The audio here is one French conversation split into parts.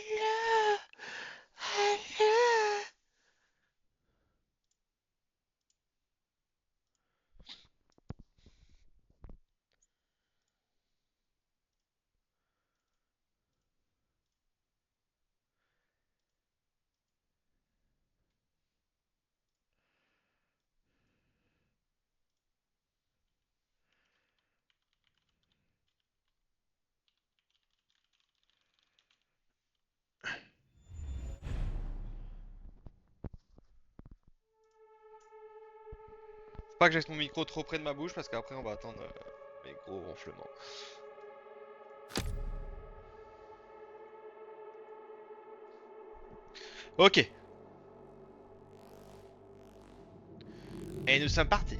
Allô? Allô? Faut pas que j'aille mon micro trop près de ma bouche parce qu'après on va attendre mes gros ronflements. Ok. Et nous sommes partis.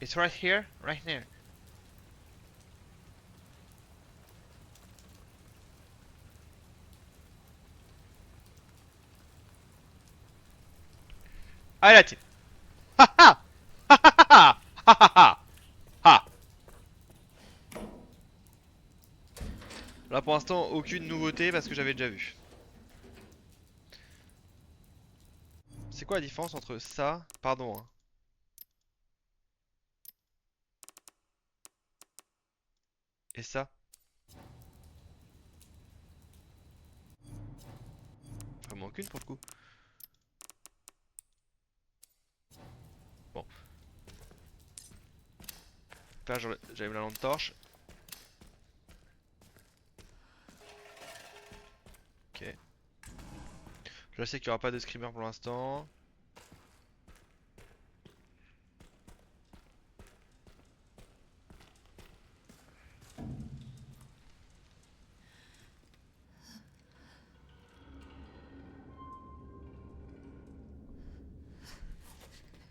It's right here, right here. Allez la team. Ha ha! Ha ha ha! Ha ha ha! Ha! Là pour l'instant aucune nouveauté parce que j'avais déjà vu. C'est quoi la différence entre ça, pardon hein, et ça? Vraiment aucune pour le coup. Bon, là j'avais la lampe torche. Ok. Je sais qu'il n'y aura pas de screamer pour l'instant.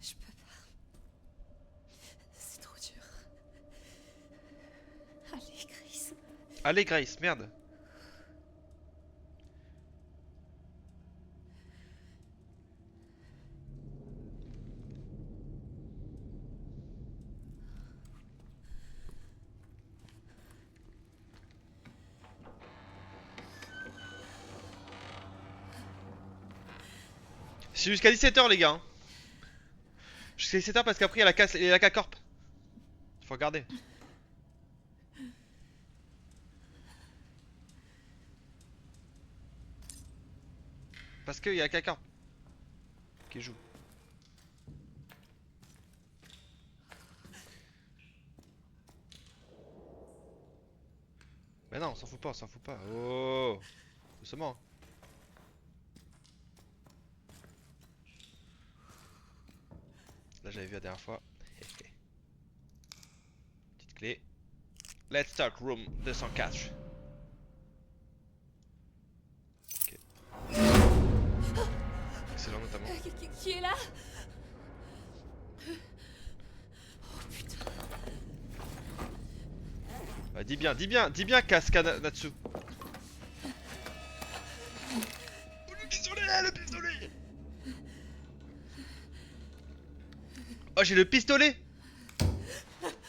Je peux pas. C'est trop dur. Allez, Chris. Allez Grace, merde. C'est jusqu'à 17h les gars, hein. Jusqu'à 17h parce qu'après il y a la K-Corp. Faut regarder. Parce qu'il y a la K-Corp qui joue. Mais non, on s'en fout pas, on s'en fout pas. Oh, doucement. Là j'avais vu la dernière fois. Petite clé. Let's talk room 204. Ok. Excellent notamment. Qui est là? Oh putain. Bah, dis bien Cascada Natsu. Le pistolet. Oh j'ai le pistolet.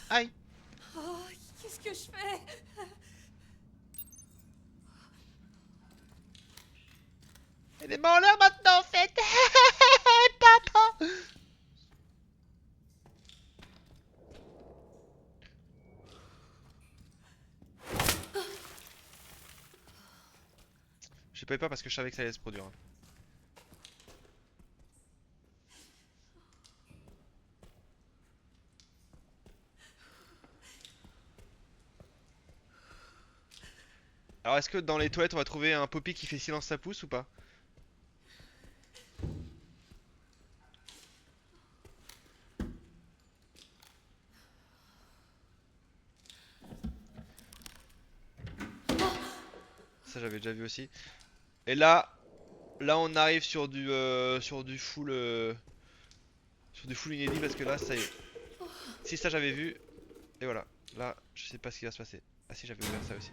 Aïe. Oh, qu'est-ce que je fais? Elle est morte là maintenant en fait. Papa. J'ai pas eu peur parce que je savais que ça allait se produire, hein. Alors est-ce que dans les toilettes on va trouver un Poppy qui fait silence sa pousse ou pas? ça j'avais déjà vu aussi. Et là on arrive sur du full inédit parce que là ça y est. Si ça j'avais vu, et voilà. Là, je sais pas ce qui va se passer. Ah si, j'avais ouvert ça aussi.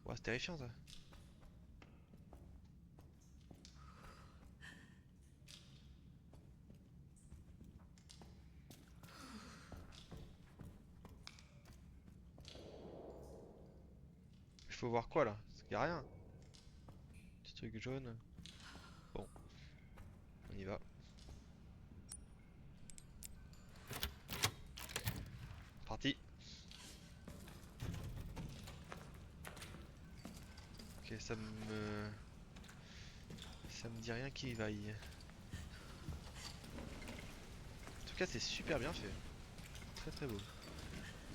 Ouah, c'est terrifiant ça. Il faut voir quoi là? Parce qu'il y a rien. Petit truc jaune. Bon, on y va. Parti. Ok, ça me dit rien qui y vaille. En tout cas, c'est super bien fait. Très très beau.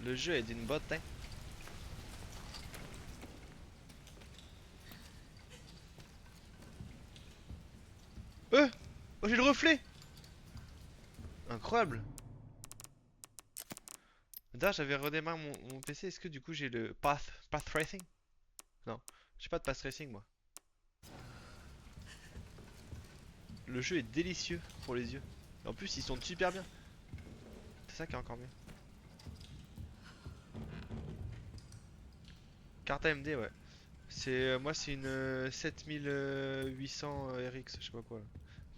Le jeu est d'une botte, hein. Oh, j'ai le reflet! Incroyable! D'ailleurs, j'avais redémarré mon PC. Est-ce que du coup j'ai le path tracing? Non, j'ai pas de path tracing moi. Le jeu est délicieux pour les yeux. Et en plus, ils sont super bien. C'est ça qui est encore mieux. Carte AMD, ouais. Moi, c'est une 7800 RX, je sais pas quoi. Là.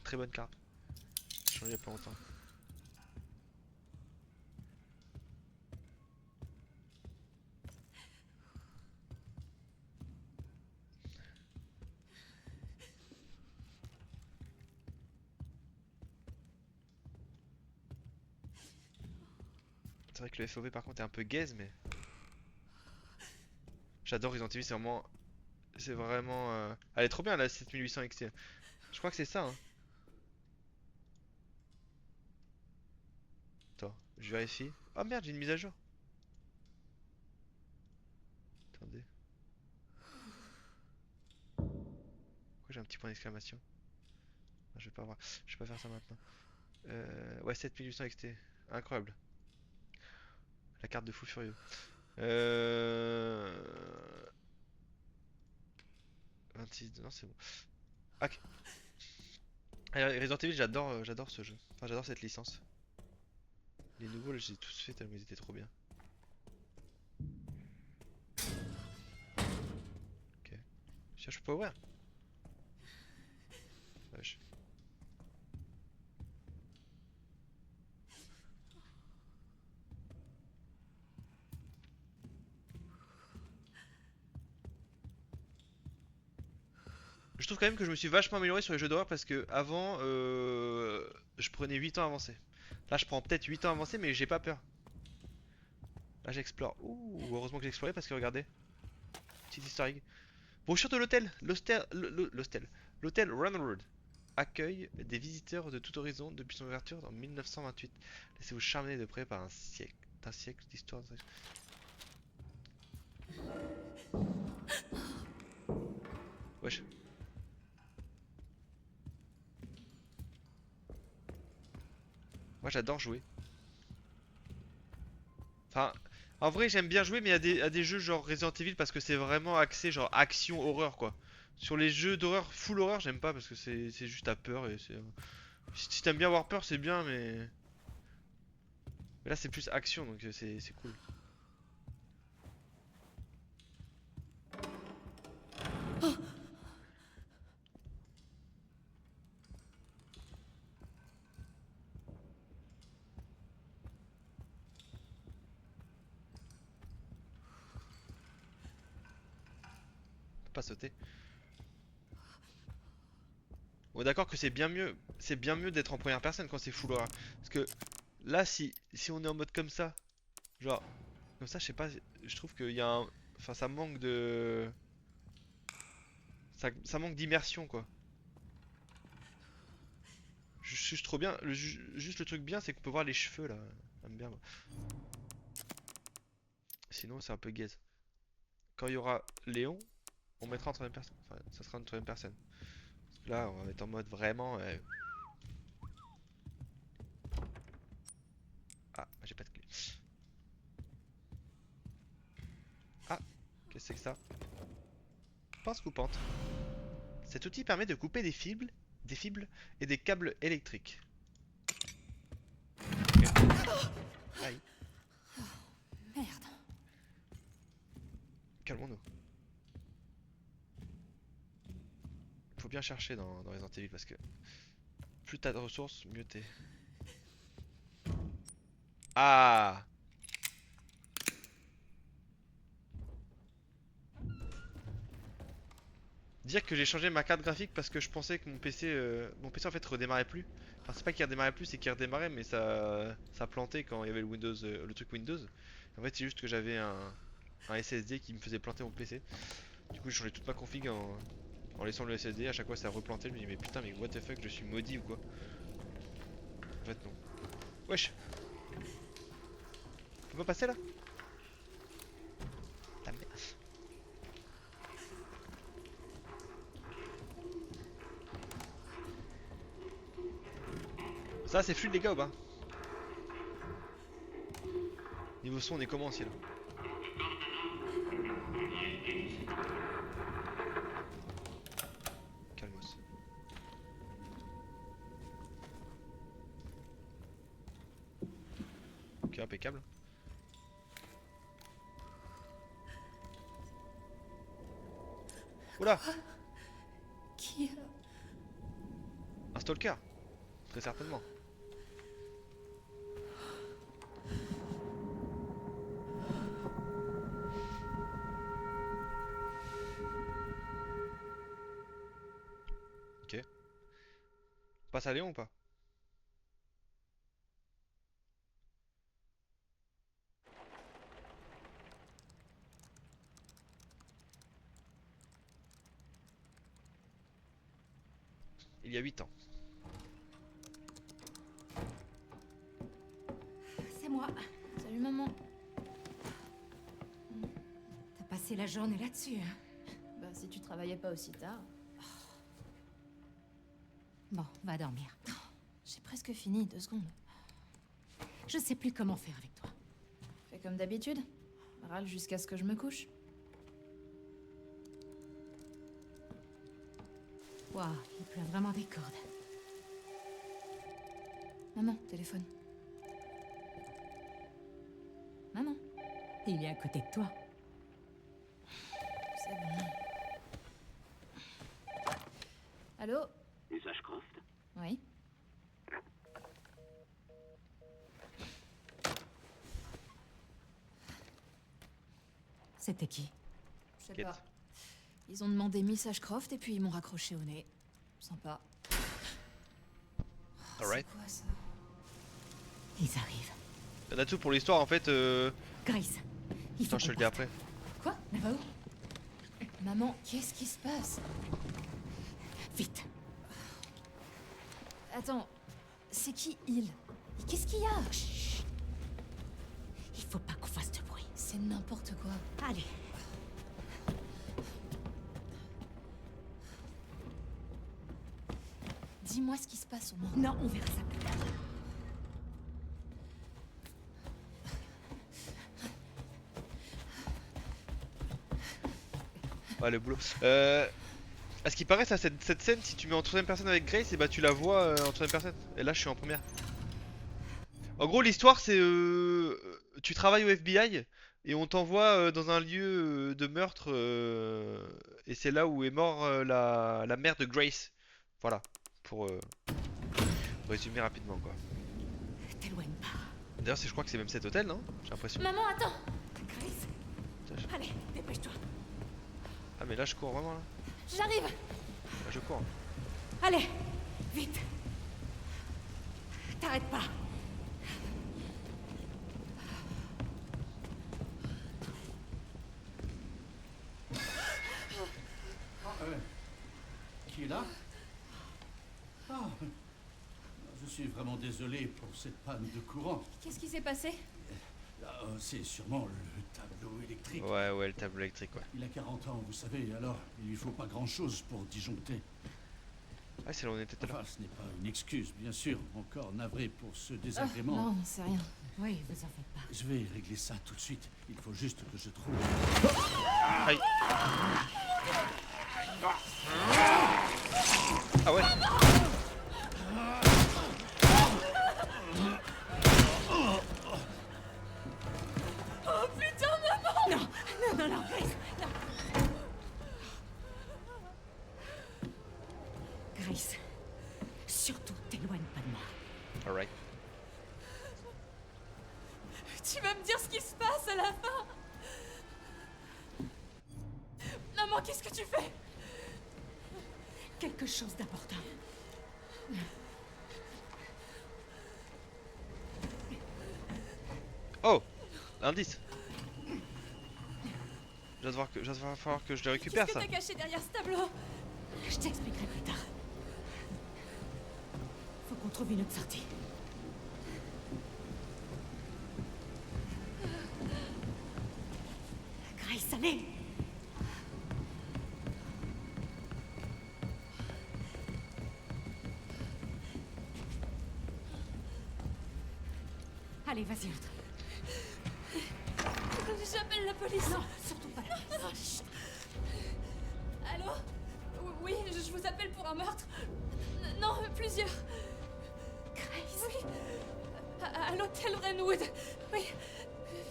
Très bonne carte. J'ai changé il y a pas longtemps. C'est vrai que le FOV par contre est un peu gaze, mais j'adore Resident Evil. C'est vraiment. Elle est trop bien la 7800 XT. Je crois que c'est ça. Hein. Attends, je vérifie. Oh merde, j'ai une mise à jour. Attendez. Pourquoi j'ai un petit point d'exclamation? Ah, je vais pas voir. Je vais pas faire ça maintenant. Ouais, 7800 XT. Incroyable. La carte de fou furieux. Euh... 26, non c'est bon. Ok. Resident Evil, j'adore ce jeu. Enfin, j'adore cette licence. Les nouveaux, là, j'ai tous fait tellement ils étaient trop bien. Ok. Tiens, je peux pas ouvrir. Wesh. Je trouve quand même que je me suis vachement amélioré sur les jeux d'horreur parce que avant, je prenais 8 ans à avancer. Là, je prends peut-être 8 ans à avancer, mais j'ai pas peur. Là, j'explore. Ouh, heureusement que j'ai exploré parce que regardez, petite easter egg. Brochure de l'hôtel. L'hôtel Runroad accueille des visiteurs de tout horizon depuis son ouverture en 1928. Laissez-vous charmer de près par d'un siècle d'histoire. Wesh. Moi, j'adore jouer. Enfin, en vrai, j'aime bien jouer, mais à des jeux genre Resident Evil parce que c'est vraiment axé genre action horreur quoi. Sur les jeux d'horreur full horreur, j'aime pas parce que c'est juste à peur et c'est. Si t'aimes bien avoir peur, c'est bien, mais là c'est plus action donc c'est cool. Faut pas sauter. Bon, d'accord que c'est bien mieux d'être en première personne quand c'est full horror. Parce que là, si on est en mode comme ça, genre comme ça, je sais pas, je trouve qu'il y a un, enfin ça manque de, ça manque d'immersion quoi. Juste trop bien. Juste le truc bien, c'est qu'on peut voir les cheveux là. J'aime bien. Moi. Sinon, c'est un peu gaze. Quand il y aura Léon, on mettra en troisième personne. Enfin, ça sera en troisième personne. Là, on va être en mode vraiment. Ah, j'ai pas de clé. Ah, qu'est-ce que c'est que ça? Pince coupante. Cet outil permet de couper des fibres et des câbles électriques. Ok. Aïe, Merde. calmons-nous. Faut bien chercher dans Resident Evil parce que plus t'as de ressources, mieux t'es. Ah! Dire que j'ai changé ma carte graphique parce que je pensais que mon PC en fait redémarrait plus. Enfin c'est pas qu'il redémarrait plus, c'est qu'il redémarrait mais ça plantait quand il y avait le Windows, le truc Windows. En fait c'est juste que j'avais un SSD qui me faisait planter mon PC. Du coup j'ai changé toute ma config en laissant le SSD. À chaque fois ça replantait. Je me dis mais putain mais what the fuck, je suis maudit ou quoi? En fait non. Wesh, on peut pas passer là? La merde. Ça c'est fluide les gars ou pas? Niveau son on est comment aussi là? Calmos. Ok, impeccable. Oula, Qui un stalker, très certainement. Ok. On passe à Léon ou pas? Il y a 8 ans. C'est moi. Salut maman. T'as passé la journée là-dessus, hein? Bah, si tu travaillais pas aussi tard. Bon, va dormir. J'ai presque fini, 2 secondes. Je sais plus comment faire avec toi. Fais comme d'habitude. Râle jusqu'à ce que je me couche. Waouh, il pleut vraiment des cordes. Maman, téléphone. Maman. Il est à côté de toi. C'est bon. Allô? Miss Ashcroft? Oui? C'était qui? Je sais Quête. pas. Ils ont demandé Miss Ashcroft et puis ils m'ont raccroché au nez. Sympa. Oh, Alright. c'est quoi ça? Ils arrivent. On a tout pour l'histoire en fait. Grace, il faut Attends, je te qu'on le dis parte. après. Quoi? Elle va où? Maman, qu'est-ce qui se passe? Vite. Attends, c'est qui il? Qu'est-ce qu'il y a? Chut. Il faut pas qu'on fasse de bruit. C'est n'importe quoi. Allez. Dis-moi ce qui se passe au moins. Non, on verra ça plus tard. Ouais, le boulot. À ce qui paraît, ça, cette scène, si tu mets en troisième personne avec Grace, et bah tu la vois en troisième personne. Et là, je suis en première. En gros, l'histoire, c'est tu travailles au FBI et on t'envoie dans un lieu de meurtre et c'est là où est mort la mère de Grace. Voilà, pour résumer rapidement quoi. T'éloigne pas. D'ailleurs, je crois que c'est même cet hôtel, non? J'ai l'impression. Maman, attends! Grace, Tiens, allez, dépêche-toi. Ah mais là, je cours vraiment là. J'arrive! Là, je cours. Allez, vite. T'arrêtes pas. Qui est là? Ah, je suis vraiment désolé pour cette panne de courant. Qu'est-ce qui s'est passé? C'est sûrement le tableau électrique. Ouais, le tableau électrique, ouais. Il a 40 ans, vous savez, alors il lui faut pas grand-chose pour disjoncter. Ah, c'est là où on était tout à l'heure. Enfin, ce n'est pas une excuse, bien sûr. Encore navré pour ce Ah, désagrément. non, c'est rien. Oui, vous en faites pas. Je vais régler ça tout de suite. Il faut juste que je trouve... Aïe. Ah ouais. Oh putain, maman! Non, non, non, non, Grace, non. Grace, surtout t'éloigne pas de moi. Alright. Tu vas me dire ce qui se passe à la fin? Maman, qu'est-ce que tu fais? Quelque chose d'important. Oh, l'indice. Je va falloir que je le récupère Qu'est-ce que ça. t'as caché derrière ce tableau? Je t'expliquerai plus tard. Faut qu'on trouve une autre sortie. Grace, allez! Allez, vas-y, entre. J'appelle la police. Non, surtout pas la police. Allô? Oui, je vous appelle pour un meurtre. Non, plusieurs. Grace? Oui. À l'hôtel Wrenwood. Oui.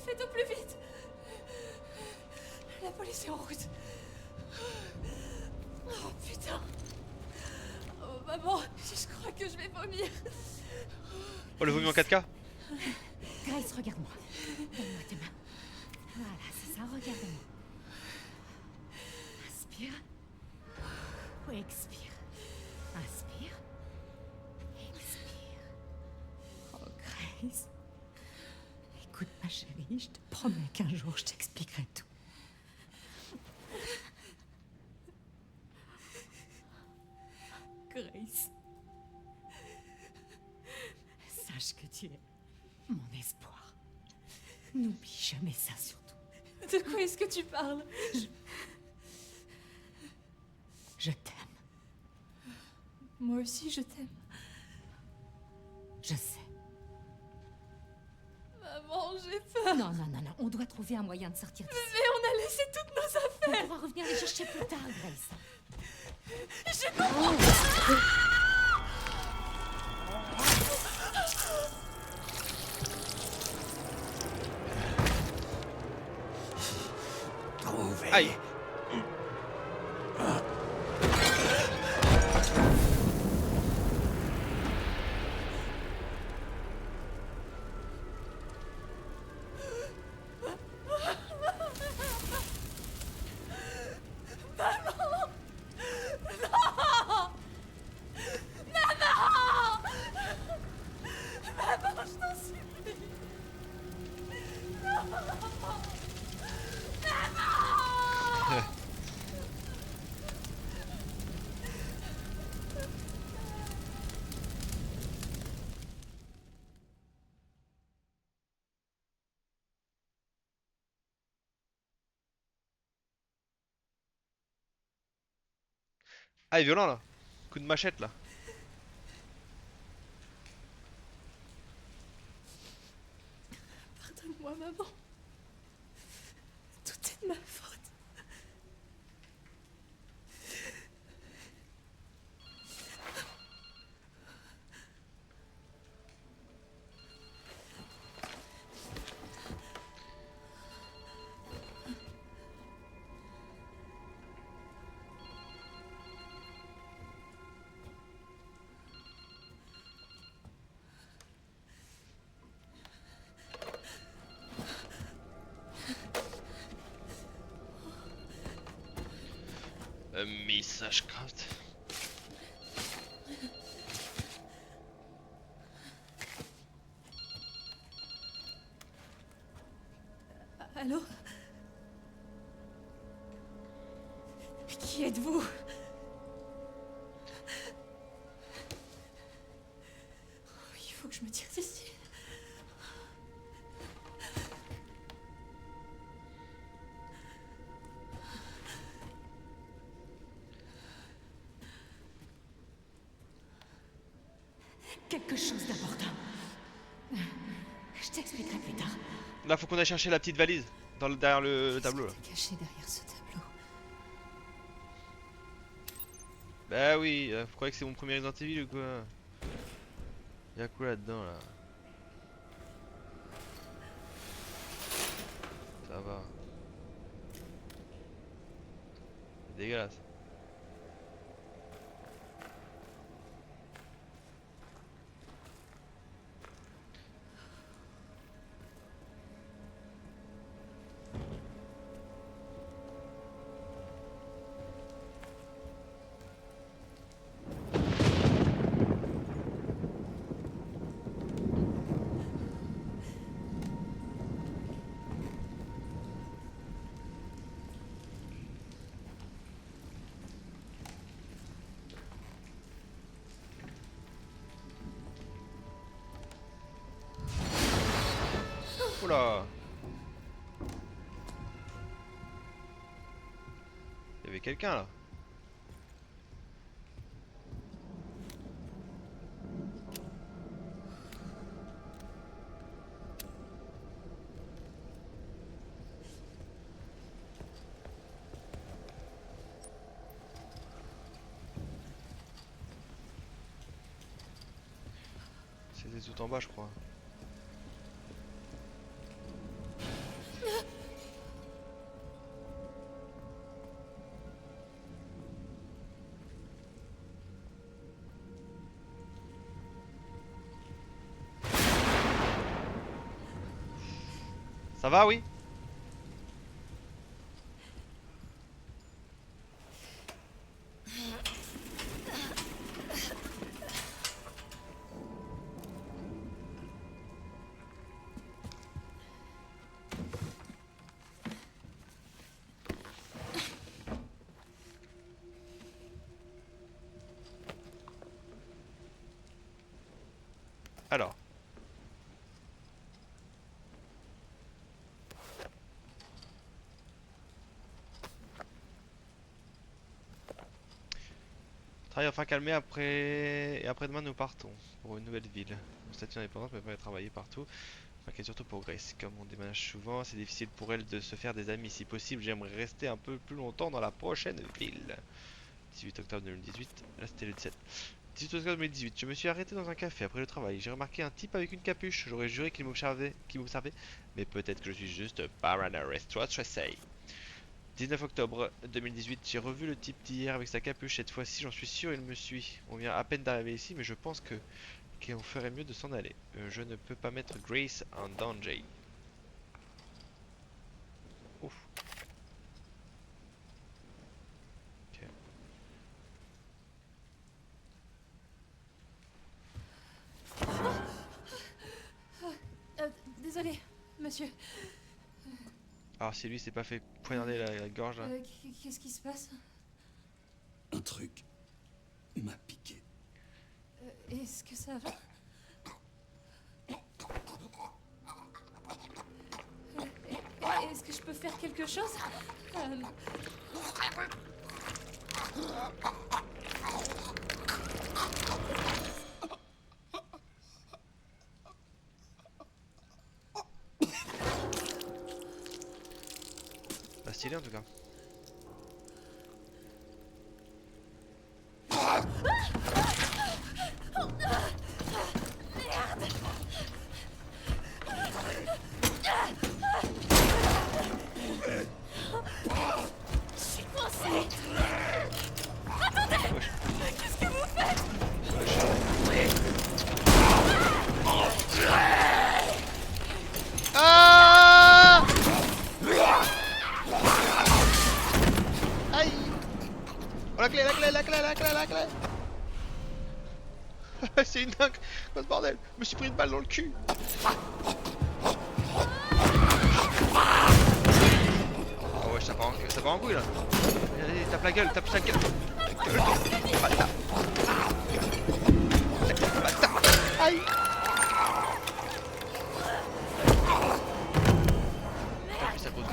Faites au plus vite. La police est en route. Oh putain. Oh maman, je crois que je vais vomir. Oh, le vomi en 4K. Grace, regarde-moi. Donne-moi tes mains. Voilà, c'est ça, regarde-moi. Inspire. Oui, expire. Inspire. Expire. Oh, Grace. Écoute, ma chérie, je te promets qu'un jour, je t'expliquerai tout. Grace. Sache que tu es mon espoir. N'oublie jamais ça, surtout. De quoi est-ce que tu parles? Je t'aime. Moi aussi, je t'aime. Je sais. Maman, j'ai peur. Non, non, non, non. On doit trouver un moyen de sortir d'ici. Mais on a laissé toutes nos affaires. On pourra revenir les chercher plus tard, Grace. Je comprends. Aïe. Ah, il est violent là. Coup de machette là. Pardonne-moi, maman. Tout est de ma faute. Message craft. Allô? Qui êtes-vous? Il faut que je me tire d'ici. quelque chose d'important. Je t'expliquerai plus tard. Là, faut qu'on aille chercher la petite valise derrière le tableau. Là. Qu'est-ce qui était caché derrière ce tableau? Bah oui, vous croyez que c'est mon premier Resident Evil ou quoi? Y'a quoi là-dedans là? Ça va. C'est dégueulasse. Oula! Il y avait quelqu'un là. C'était tout en bas, je crois. Ça va, oui? Alors. Travail enfin calmé après... Et après-demain nous partons pour une nouvelle ville. Mon statut indépendante me permet de travailler partout. M'inquiète surtout pour Grace. Comme on déménage souvent, c'est difficile pour elle de se faire des amis. Si possible, j'aimerais rester un peu plus longtemps dans la prochaine ville. 18 octobre 2018. Là c'était le 17. 18 octobre 2018. Je me suis arrêté dans un café après le travail. J'ai remarqué un type avec une capuche. J'aurais juré qu'il m'observait. Mais peut-être que je suis juste paranoïaque. Trop stressé. 19 octobre 2018, j'ai revu le type d'hier avec sa capuche. Cette fois-ci, j'en suis sûr, il me suit. On vient à peine d'arriver ici, mais je pense qu'on ferait mieux de s'en aller. Je ne peux pas mettre Grace en danger. Ouf. Ok. Désolé, monsieur. Alors si lui s'est pas fait poignarder la gorge là. Qu'est-ce qui se passe? Un truc m'a piqué. Est-ce que ça va? Est-ce que je peux faire quelque chose? Pas stylé en tout cas. Je suis coincée. Attendez! Qu'est-ce que vous faites? Ah! Aïe! Oh la clé, la clé, la clé, la clé, la clé! C'est une dingue! Quoi ce bordel? Je me suis pris une balle dans le cul! Oh ouais, ça part en couille là! Allez, tape la gueule, tape sa gueule! Bâtard! Bâtard! Aïe! Tape sa pose.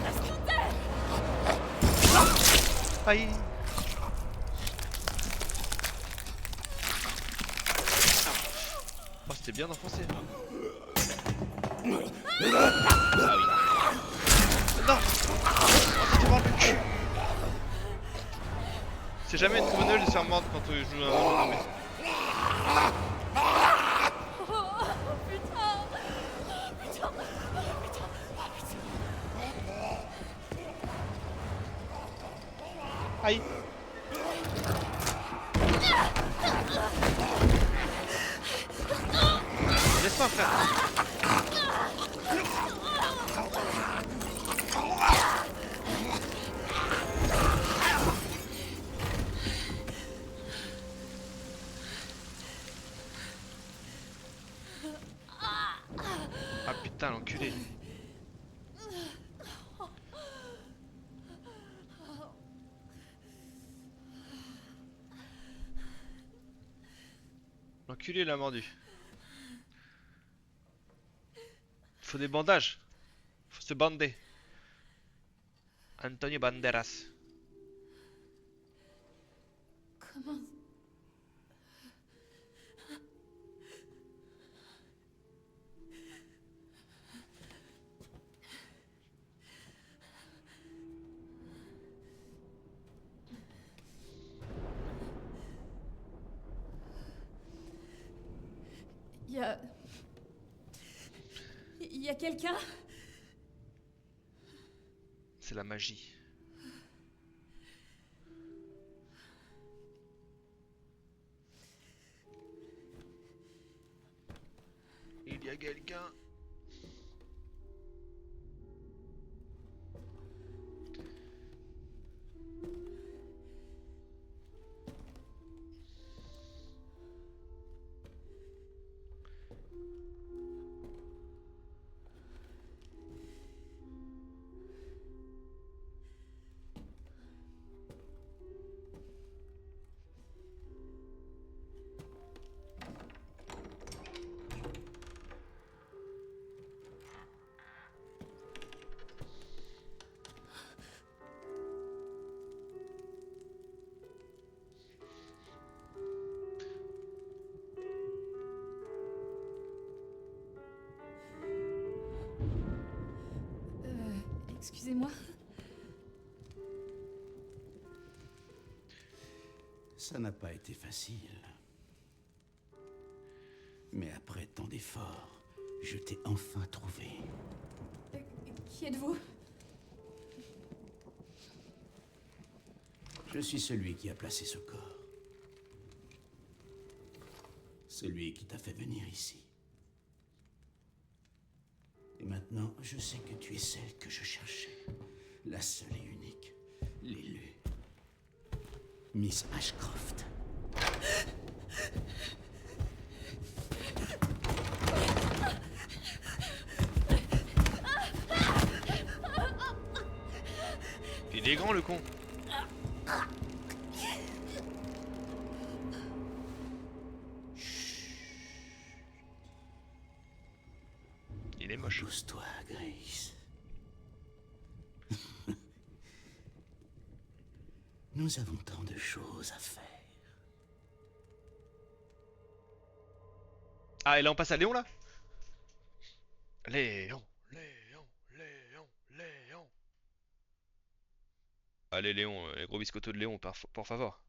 Aïe! bien enfoncé. Ah oui. Non. Oh, c'était mort le cul. C'est jamais une très bonne nouvelle de se faire mordre quand tu joues à un jeu d'armée. Oh putain. Oh putain. Oh putain. Aïe. Laisse-moi frère. Ah putain l'enculé. L'enculé l'a mordu. Faut des bandages. Faut se bander. Antonio Banderas. Comment... Il y a quelqu'un? C'est la magie. Il y a quelqu'un. Excusez-moi. Ça n'a pas été facile. Mais après tant d'efforts, je t'ai enfin trouvé. Qui êtes-vous? Je suis celui qui a placé ce corps. Celui qui t'a fait venir ici. Et maintenant, je sais que tu es celle que je cherchais. La seule et unique. L'élue. Miss Ashcroft. Il est grand le con. Il est moche. Pousse-toi, Grace. Nous avons tant de choses à faire. Ah et là on passe à Léon là. Léon, Léon, Léon, Léon. Allez Léon, les gros biscottos de Léon, por favor.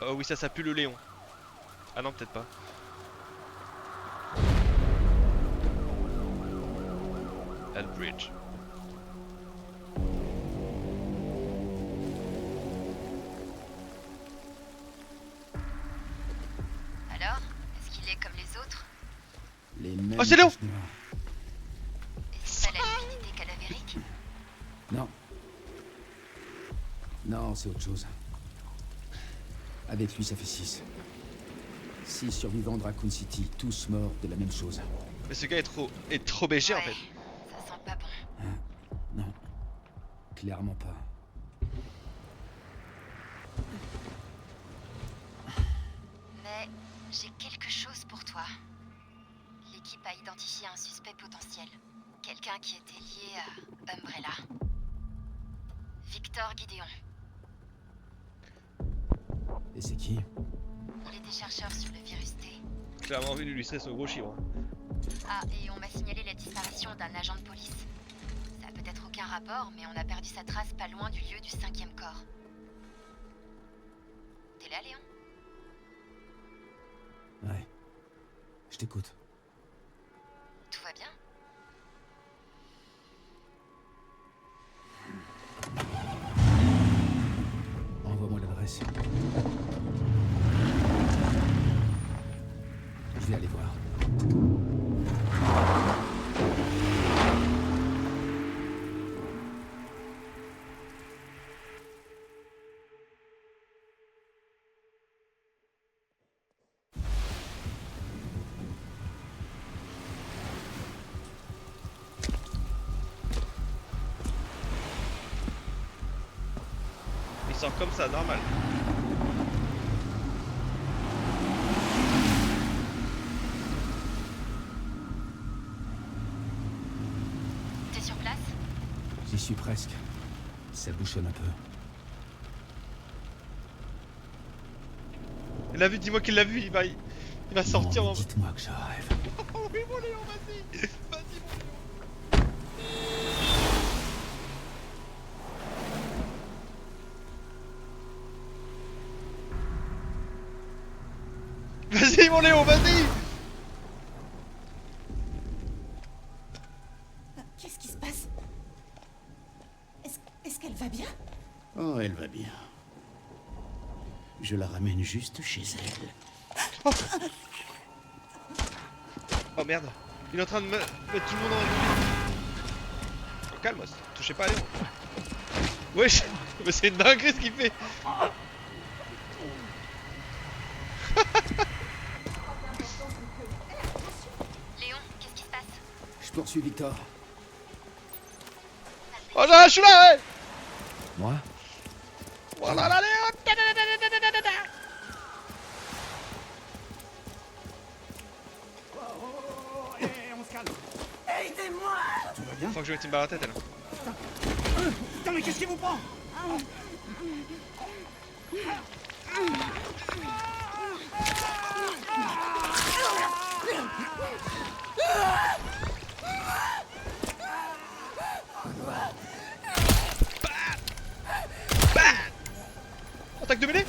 Oh oui ça pue le Léon. Ah non peut-être pas. Elbridge. Alors, est-ce qu'il est comme les autres? Les mêmes. Oh, c'est Léon! Est-ce qu'il a la divinité cadavérique? Non. Non, c'est autre chose. Avec lui, ça fait 6. 6 survivants de Raccoon City, tous morts de la même chose. Mais ce gars est trop BG en Ouais, fait. ça sent pas bon. Non. Clairement pas. Mais j'ai quelque chose pour toi. L'équipe a identifié un suspect potentiel. Quelqu'un qui était lié à Umbrella. Victor Gideon. Et c'est qui? Il était chercheur sur le virus T. Clairement vu d'illustrer son gros chiffre. Ah, et on m'a signalé la disparition d'un agent de police. Ça a peut-être aucun rapport, mais on a perdu sa trace pas loin du lieu du 5e corps. T'es là, Léon? Ouais. Je t'écoute. Tout va bien? Envoie-moi l'adresse. Je vais aller voir. Il sort comme ça, normal. T'es sur place? J'y suis presque. Ça bouchonne un peu. Il l'a vu, dis-moi qu'il l'a vu, il va sortir Non, en... dites-moi que je rêve. Oh oui mon Léon, vas-y. Vas-y mon Léon. Vas-y mon Léon, vas-y. Qu'est-ce qui se passe? Est-ce qu'elle va bien? Oh, elle va bien. Je la ramène juste chez elle. Oh merde, il est en train de mettre tout le monde en... Oh, calme, touchez pas à Léon. Wesh, mais c'est une dinguerie ce qu'il fait. Léon, qu'est-ce qui se passe? Je poursuis Victor. Oh là, je suis là, ouais. Moi? Voilà là, Léon. Aidez-moi! Faut que je mette une balle à la tête, elle. Putain, mais qu'est-ce qui vous prend? Attaque de mêlée.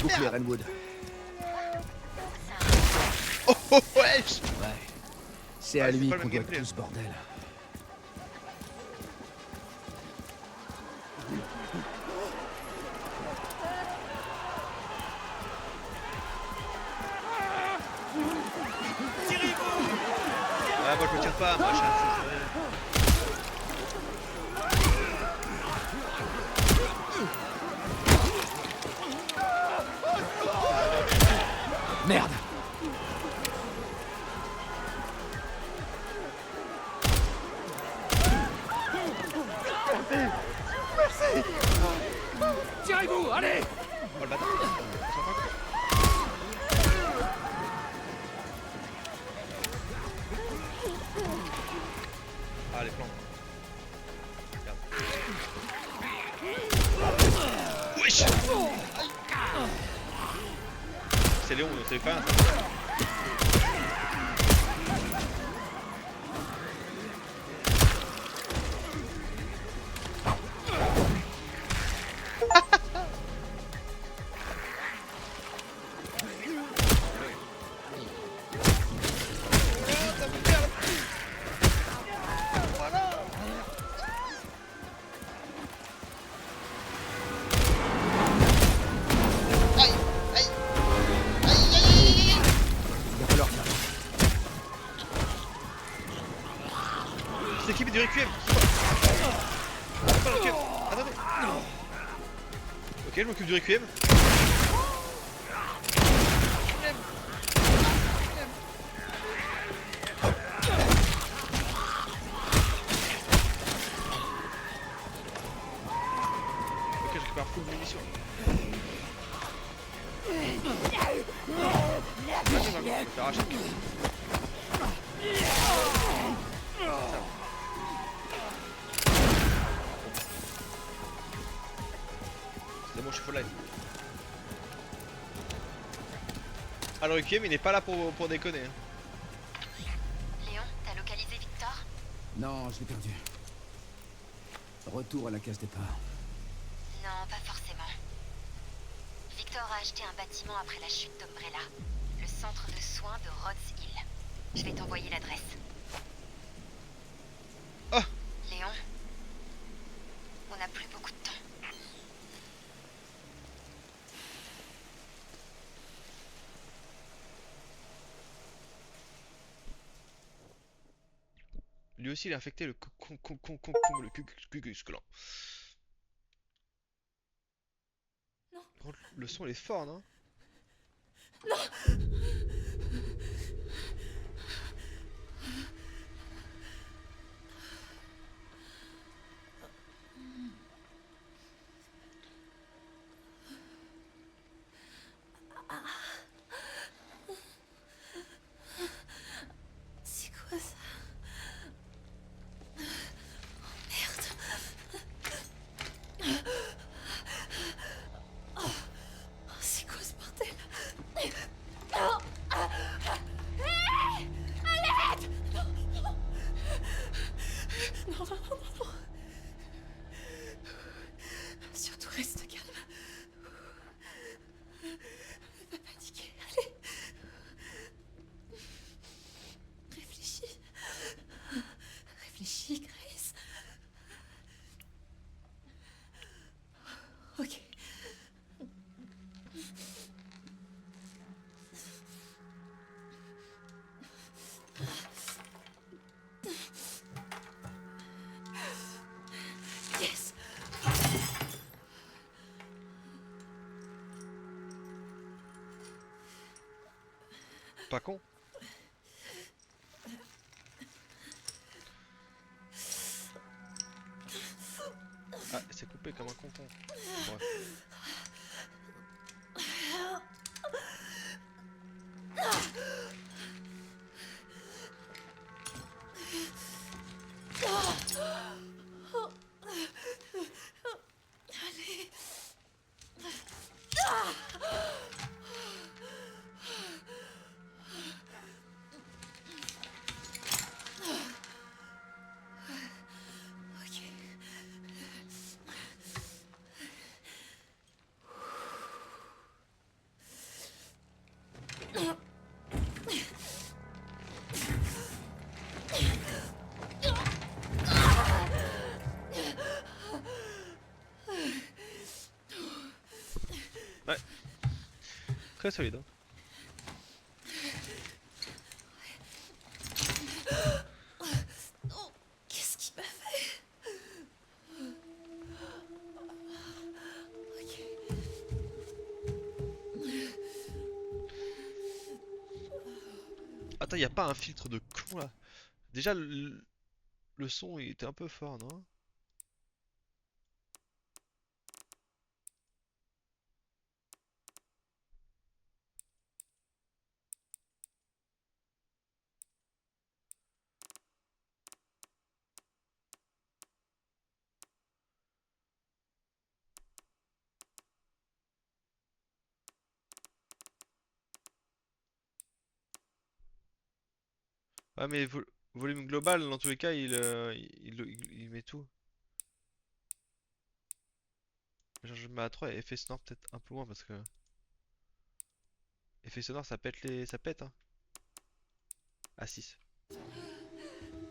Bouclier Renwood. Oh oh wesh. Ouais. C'est à Ouais, c'est lui pas le qu'on même doit gameplay. tout ce bordel. Ah moi je me tire pas, machin, Merde! Tirez-vous, allez! Oh le bâtard. Ah les plans. Regarde. Wesh. C'est Léon, c'est pas un ça. Il va falloir faire. C'est qui du requiem? Pas le requiem. Attendez. Ok, je m'occupe du requiem. Ok, je récupère full munitions. C'est bon, je suis full life. Alors Requiem il n'est pas là pour déconner. Hein. Léon, t'as localisé Victor? Non, je l'ai perdu. Retour à la case départ. Non, pas forcément. Victor a acheté un bâtiment après la chute d'Umbrella. Le centre de soins de Rhodes Hill. Je vais t'envoyer l'adresse. Oh. Léon, on n'a plus beaucoup de temps. Lui aussi il a infecté le Ku Klux Klan. Non. Par contre, le son il est fort, non? C'est quoi ça? Oh, c'est quoi ce bordel? Oh. Hey, à l'aide! Non, non, non, non, non. Surtout reste calme. Ne pas paniquer, allez. Réfléchis. Réfléchis, Grace. Ok. Yes. Pas con. Ah, c'est coupé comme un concon. Bref. Allez. Ok. Ouais. Très solide. Hein. Oh, qu'est-ce qu'il m'a fait? Ok. Attends, y a pas un filtre de con là? Déjà, le son il était un peu fort, non? Ouais, mais volume global, dans tous les cas, il met tout. Genre, je mets à 3 et effet sonore peut-être un peu moins parce que. Effet sonore, ça pète ça pète, hein. À 6.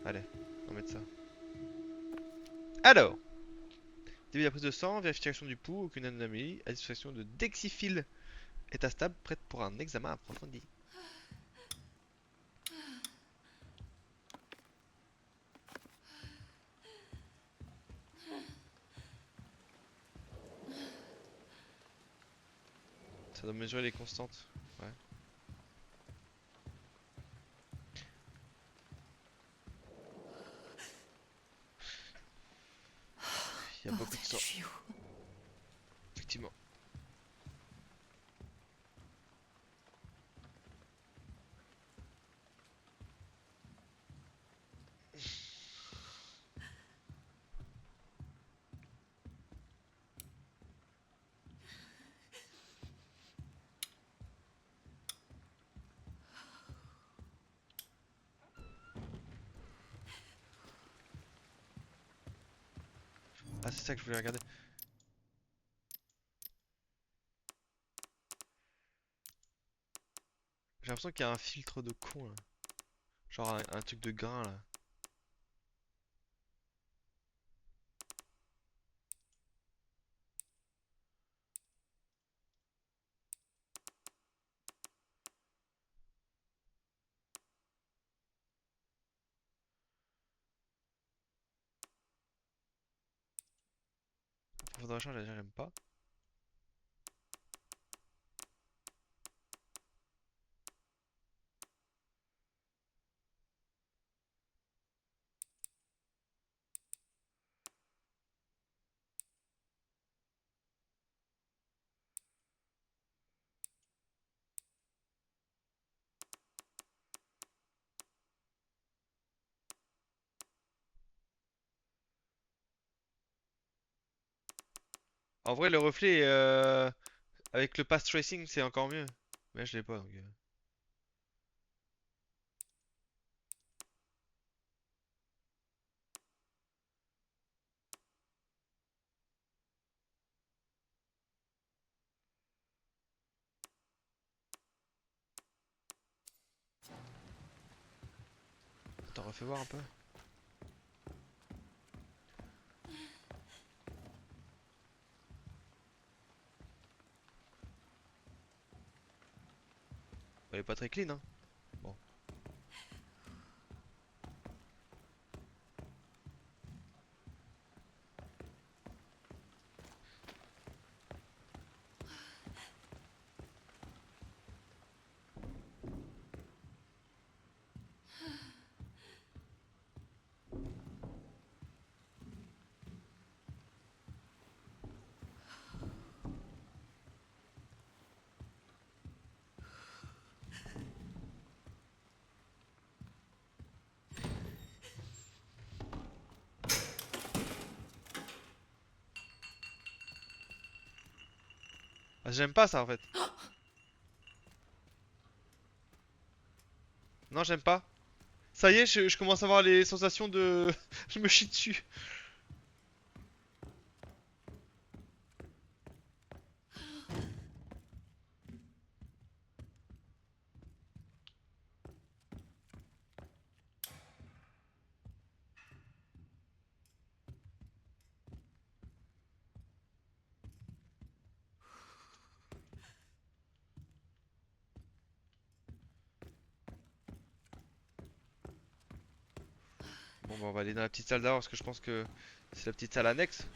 Allez, on va mettre ça. Alors, début de la prise de sang, vérification du pouls, aucune anomalie, administration de Dexifil, état stable, prête pour un examen approfondi. Ça doit mesurer les constantes. Ouais. Il y a beaucoup de Bordel, sang, je suis où? effectivement. Ah, c'est ça que je voulais regarder. J'ai l'impression qu'il y a un filtre de con là. Genre un truc de grain là. Profondeur de champ, j'allais dire, j'aime pas. En vrai, le reflet avec le path tracing, c'est encore mieux. Mais je l'ai pas donc. Attends, refais voir un peu. Elle est pas très clean, hein. Bon. Ah, j'aime pas ça en fait. Non, j'aime pas. Ça y est, je commence à avoir les sensations de. Je me chie dessus. Bon, bah, on va aller dans la petite salle d'avant parce que je pense que c'est la petite salle annexe.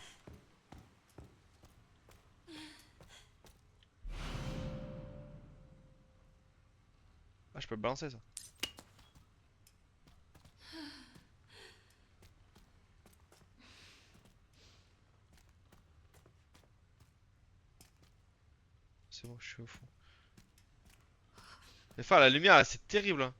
Ah, je peux le balancer ça. C'est bon, je suis au fond. Mais enfin, la lumière, là, c'est terrible, hein.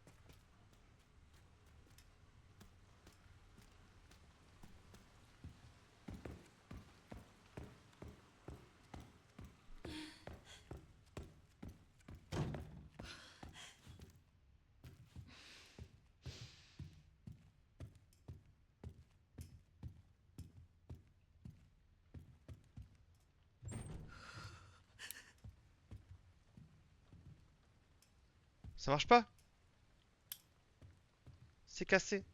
Ça marche pas? C'est cassé.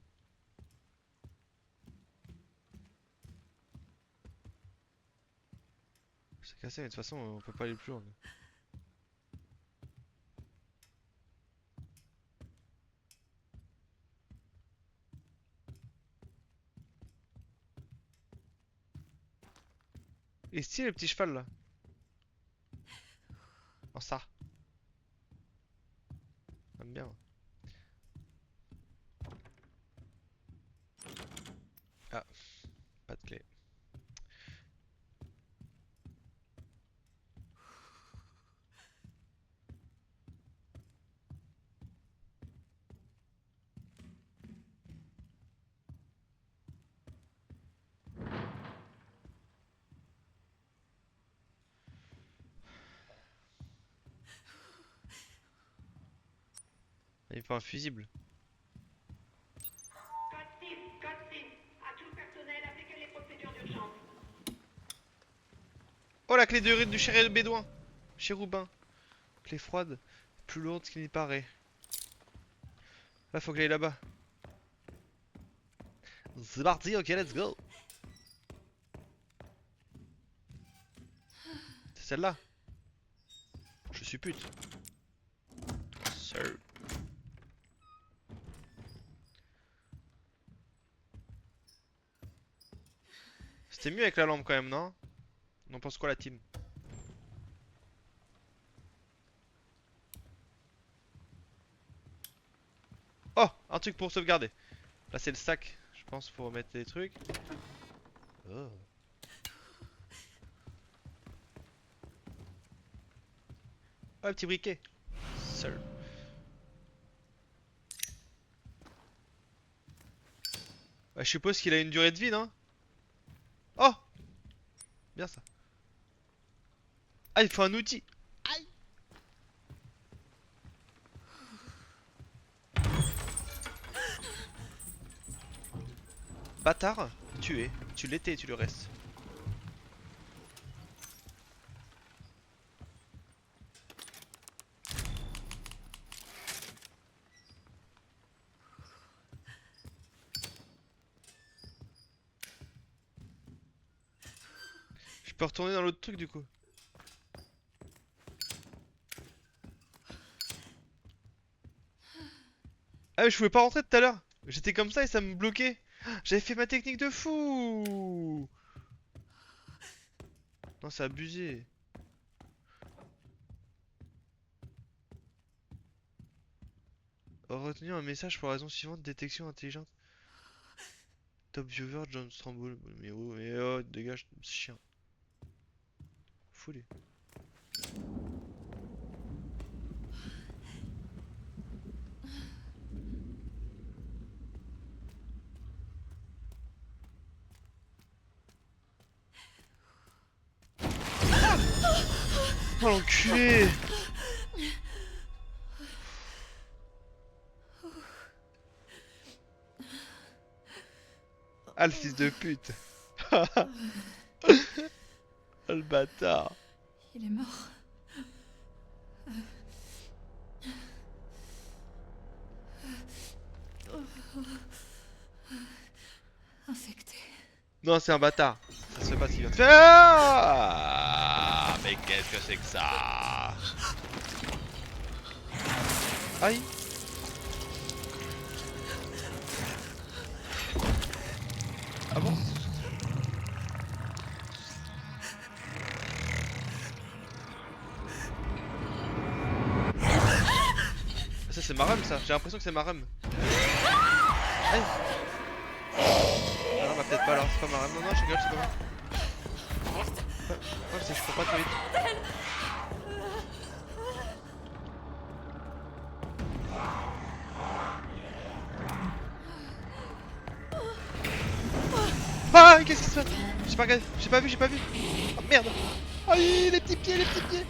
C'est cassé, mais de toute façon, on peut pas aller plus loin. Et si le petit cheval là? Oh, ça. J'aime bien. Ah, pas de clé. Il faut un fusible. Code 6, à tout le personnel, appliquez les procédures d'urgence. Oh, la clé de du chérubin. Chérubin. Clé froide. Plus lourde qu'il n'y paraît. Là, faut que j'aille là-bas. C'est parti, ok, let's go. C'est celle-là. Je suis pute. Sir. C'était mieux avec la lampe quand même, non? On en pense quoi la team? Oh! Un truc pour sauvegarder. Là c'est le sac, je pense, pour mettre les trucs. Oh. Oh, un petit briquet. Sir. Bah, je suppose qu'il a une durée de vie, non? Oh! Bien ça. Ah, il faut un outil. Aïe! Bâtard, tué. Tu l'étais, tu le restes. Je peux retourner dans l'autre truc du coup. Ah mais je pouvais pas rentrer tout à l'heure. J'étais comme ça et ça me bloquait. J'avais fait ma technique de fou. Non, c'est abusé. Retenir un message pour la raison suivante, détection intelligente. Top viewer, John Stramble. Mais oh, dégage, chien. Foulé. Oh l'enculé! Ah le fils de pute! Ah le bâtard! Il est mort. Infecté. Non, c'est un bâtard! Ça se fait pas ce qu'il vient de faire! Ah, mais qu'est-ce que c'est que ça? Aïe! Ah bon? Ça c'est ma rhum ça, j'ai l'impression que c'est ma rhum. Aïe! Ah non bah peut-être pas alors, c'est pas ma rhum. Non non je rigole, c'est pas moi. Ouais, c'est que je cours pas trop vite. Ah qu'est-ce qui se passe? J'ai pas regardé, j'ai pas vu. Oh merde! Aïe les petits pieds, les petits pieds!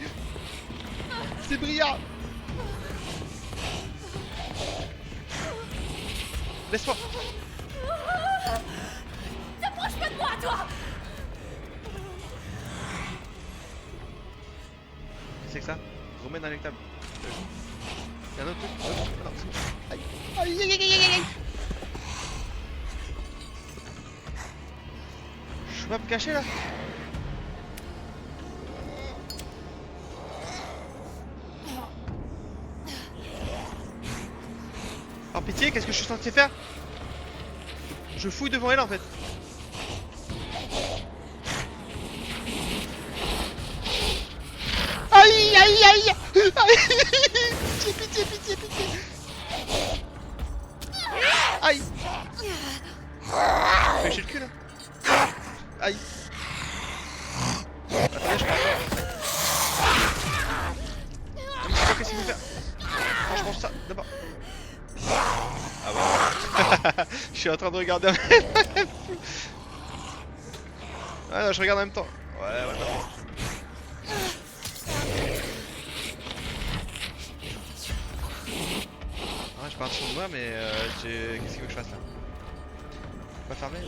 C'est brillant! Laisse-moi! T'approches pas de moi, toi! Qu'est-ce que c'est que ça? Remède injectable. Y'a un autre truc? Non, c'est bon. Aïe! Aïe aïe aïe aïe aïe! Je peux pas me cacher là? Oh pitié, qu'est-ce que je suis censé faire? Je fouille devant elle en fait. Aïe aïe aïe aïe. Pitié, pitié, pitié, pitié. Aïe. Fais chier le cul là. Aïe. Attendez, je prends. Je sais pas qu'est-ce qu'il faut faire. Non, je mange ça d'abord. Ah bon. Je suis en train de regarder en même temps. Ah non, je regarde en même temps. Ouais, ouais, non. Ah, je pars sur moi, mais qu'est-ce qu'il veut que je fasse là? Pas fermer?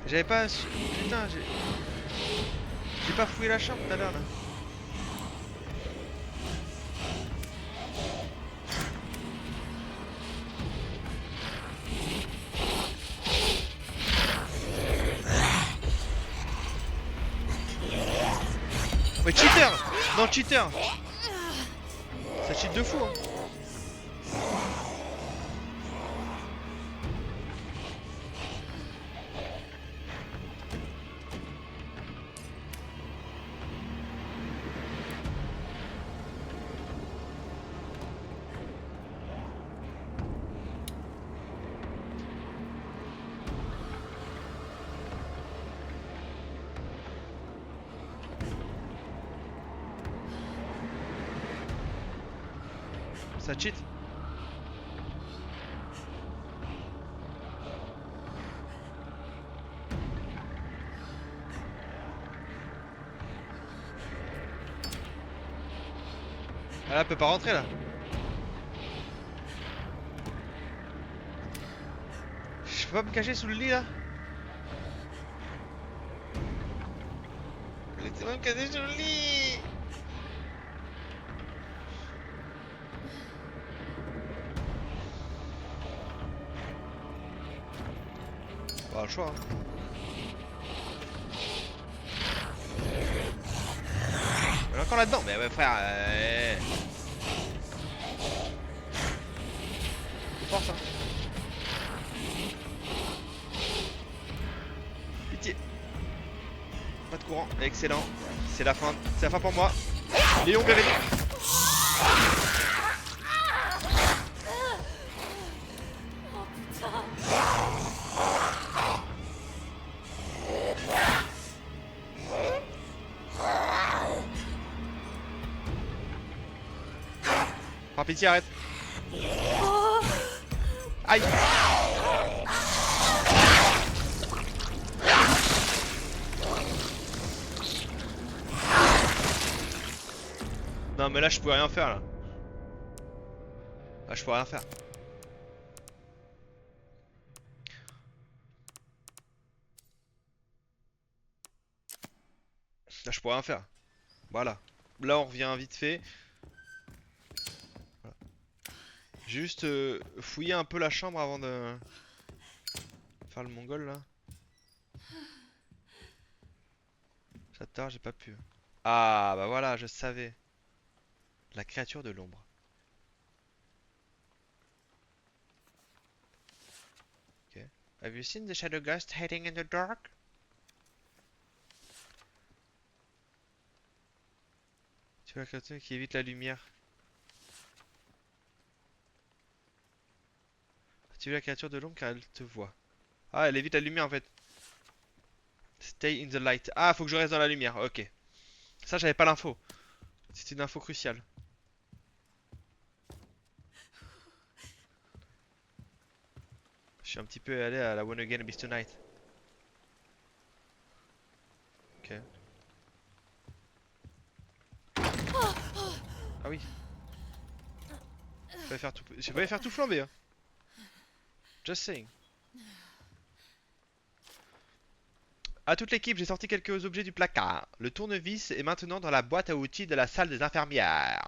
J'avais pas... Putain, j'ai pas fouillé la chambre tout à l'heure là. Ouais, cheater! Non, cheater! Ça cheat de fou, hein! Ça cheat? Ah là, elle peut pas rentrer là. Je peux pas me cacher sous le lit là. Laissez-moi me cacher sous le lit. Pas le choix. Hein. Elle est encore là-dedans. Mais ouais, frère. Force, hein. Pitié. Pas de courant. Excellent. C'est la fin. C'est la fin pour moi. Léon, bienvenue. Par pitié, arrête. Aïe. Non mais là je pouvais rien faire là. Là je pouvais rien faire. Là je pourrais rien faire. Voilà. Là on revient vite fait. Voilà. Juste fouiller un peu la chambre avant de faire le mongol là. J'attends, j'ai pas pu. Ah bah voilà, je savais. La créature de l'ombre. Ok. Have you seen the shadow ghost hiding in the dark? Tu vois la créature qui évite la lumière. Tu vois la créature de l'ombre car elle te voit. Ah, elle évite la lumière en fait. Stay in the light. Ah, faut que je reste dans la lumière. Ok. Ça, j'avais pas l'info. C'était une info cruciale. Je suis un petit peu allé à la One Again Beast Tonight. Ok. Ah oui. Je vais faire tout flamber. Hein. Just saying. À toute l'équipe, j'ai sorti quelques objets du placard. Le tournevis est maintenant dans la boîte à outils de la salle des infirmières.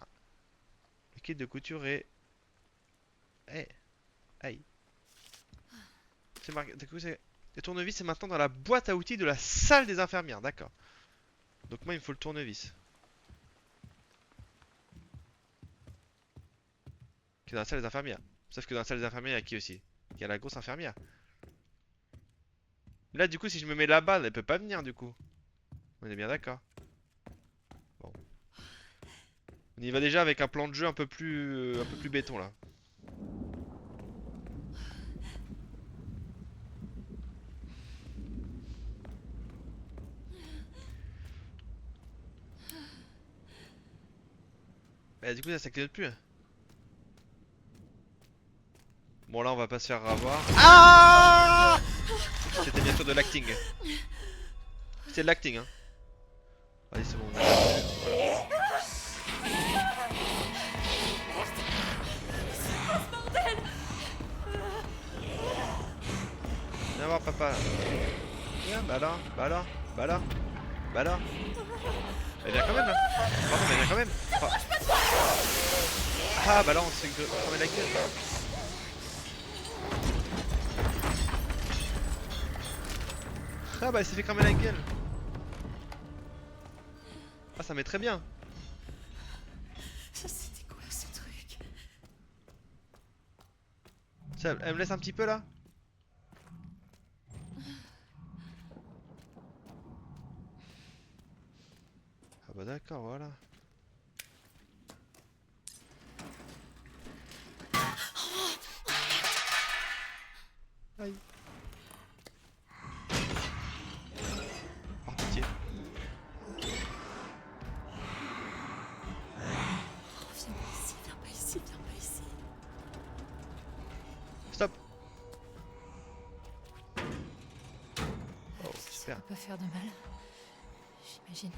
Le kit de couture est... Eh. Aïe. C'est marqué... Du coup, c'est... Le tournevis est maintenant dans la boîte à outils de la salle des infirmières. D'accord. Donc moi, il me faut le tournevis. Qui est dans la salle des infirmières. Sauf que dans la salle des infirmières, il y a qui aussi? Il y a la grosse infirmière. Là, du coup, si je me mets là-bas, elle peut pas venir, du coup. On est bien d'accord. Bon. On y va déjà avec un plan de jeu un peu plus béton, là. Bah, du coup, ça clignote plus. Bon, là, on va pas se faire avoir. Ah! C'était bien sûr de l'acting. C'était de l'acting, hein. Allez, c'est bon. Viens voir papa. Là. viens, bah alors, bah alors, bah alors, bah alors. Elle vient quand même là. Pardon, mais elle vient quand même. Ah bah là on se fait cramer la gueule. Ah bah elle s'est fait cramer la gueule. Ah ça met très bien. Ça, c'était quoi ce truc? Ça, elle me laisse un petit peu là. Ah bah d'accord, voilà. Aïe. Par pitié. Viens pas ici, viens pas ici, viens pas ici. Stop. Oh Ça super. peut pas faire de mal. J'imagine.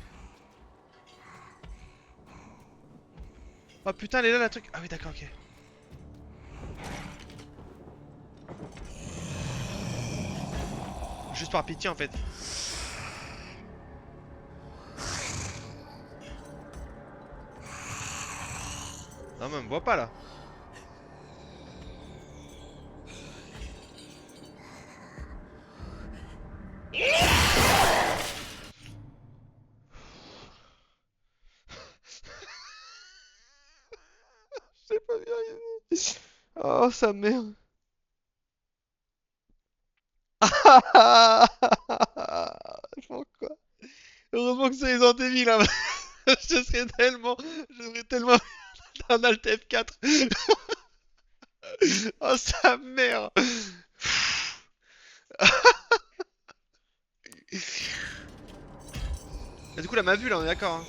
Oh putain elle est là la truc. Ah oui d'accord ok. Juste par pitié en fait. Non mais elle me voit pas là. J'ai pas bien arrivé. Oh sa mère. Je manque quoi. Heureusement que c'est Resident Evil là. Je serais tellement. Je serais tellement un Alt F4. Oh sa mère. Et du coup, là, m'a vu là, on est d'accord. Hein.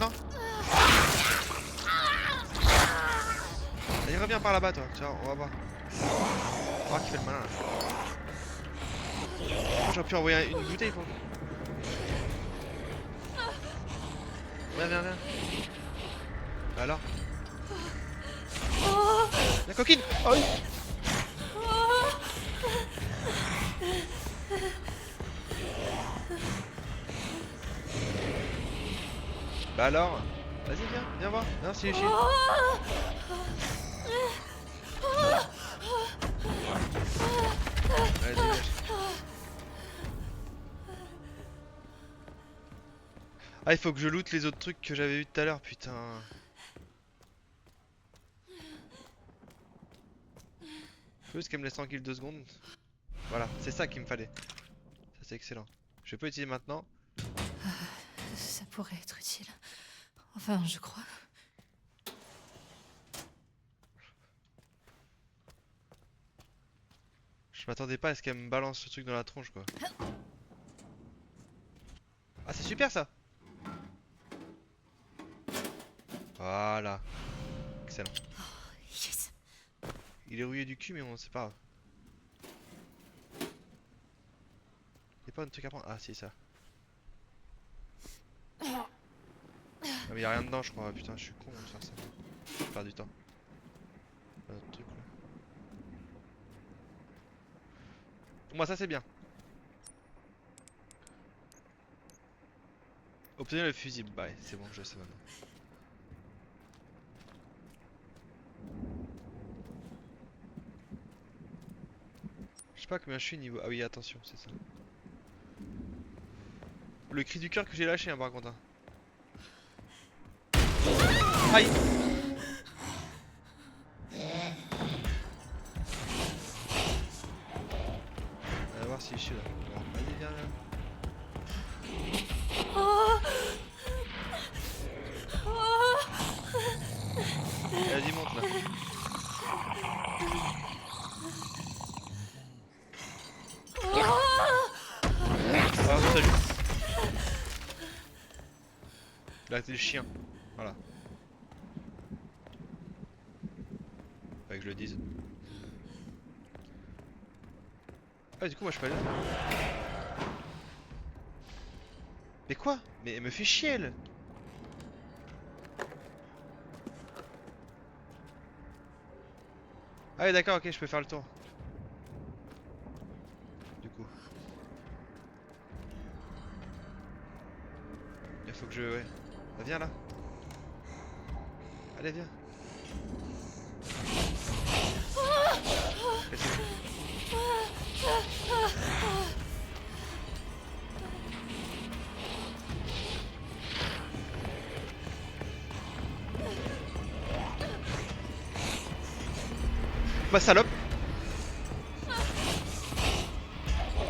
Non. Allez, reviens par là-bas, toi. Tiens, on va voir. On va voir qui fait le malin là. J'aurais pu envoyer une bouteille pour. Viens, viens, viens. Bah alors. La coquine. Oh oui. Bah alors. Vas-y, viens, viens voir. Non, si, si. Allez, dégage. Ah, il faut que je loot les autres trucs que j'avais eu tout à l'heure, putain. Faut juste qu'elle me laisse tranquille 2 secondes. Voilà, c'est ça qu'il me fallait. Ça, c'est excellent. Je vais pas utiliser maintenant. Ça pourrait être utile. Enfin, je crois. Je m'attendais pas à ce qu'elle me balance ce truc dans la tronche, quoi. Ah, c'est super ça! Voilà. Excellent. Yes. Il est rouillé du cul, mais on sait pas grave. Y'a pas un truc à prendre? Ah, si, ça. Ah, mais y'a rien dedans, je crois. Putain, je suis con de faire ça. Je perds du temps. Un autre truc là. Pour moi, ça c'est bien. Obtenir le fusible. Bah, ouais, c'est bon, je sais maintenant. Je sais pas combien je suis niveau. Ah oui, attention, c'est ça. Le cri du cœur que j'ai lâché, hein, par contre. Hein. Aïe! On va voir si je suis là. Bon, vas-y, viens là. Vas-y, monte là. Ah, salut. Là, t'es le chien. Voilà. Fallait que je le dise. Ah, du coup, moi je peux aller là. Mais quoi? Mais elle me fait chier elle! Ah ouais d'accord, ok, je peux faire le tour. Du coup. Il faut que je... Ouais. Bah, viens là. Allez, viens. Cassez-vous. Bah salope.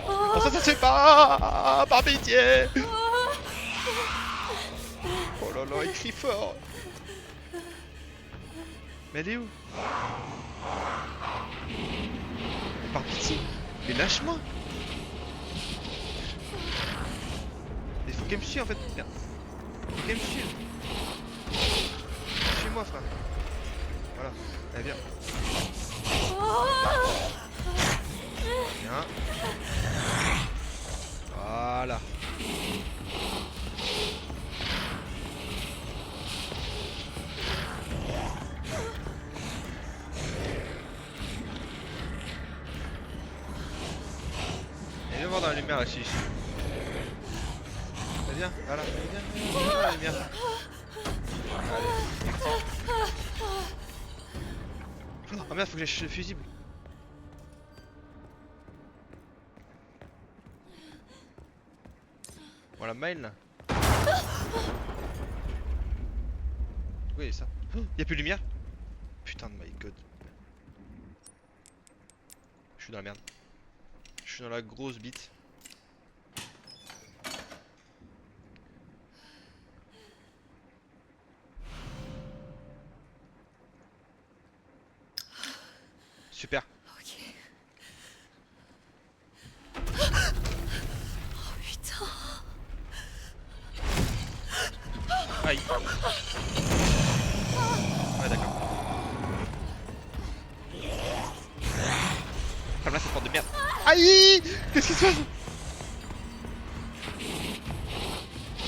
Pour ça, ça se fait pas. Par pitié. Oh là là, il crie fort. Mais elle est où? Par pitié. Mais lâche-moi. Il faut qu'elle me suive en fait. Merde. Faut qu'elle me suive. Suis-moi frère. Voilà. Allez viens. Viens. Voilà. Et viens voir dans la lumière là, chiche. Viens, voilà, viens dans la lumière. Allez, oh merde, faut que j'achète le fusible. Voilà, mail là. Pourquoi il y a ça? Oh, y'a plus de lumière? Putain de my god. Je suis dans la merde. Je suis dans la grosse bite. Super. Ok. Oh putain. Aïe. Ouais d'accord. Ferme là cette porte de merde. Aïe. Qu'est-ce qui se passe?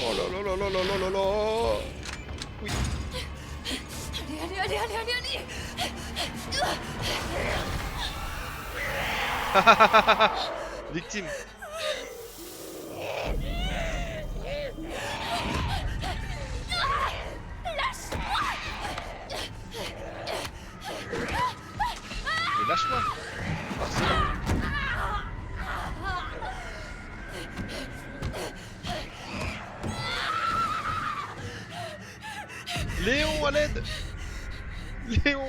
Oh là là là là là là là là. Oui. Allez, allez, allez, allez, allez. Victime. Mais lâche-moi. Léon à l'aide. Léon.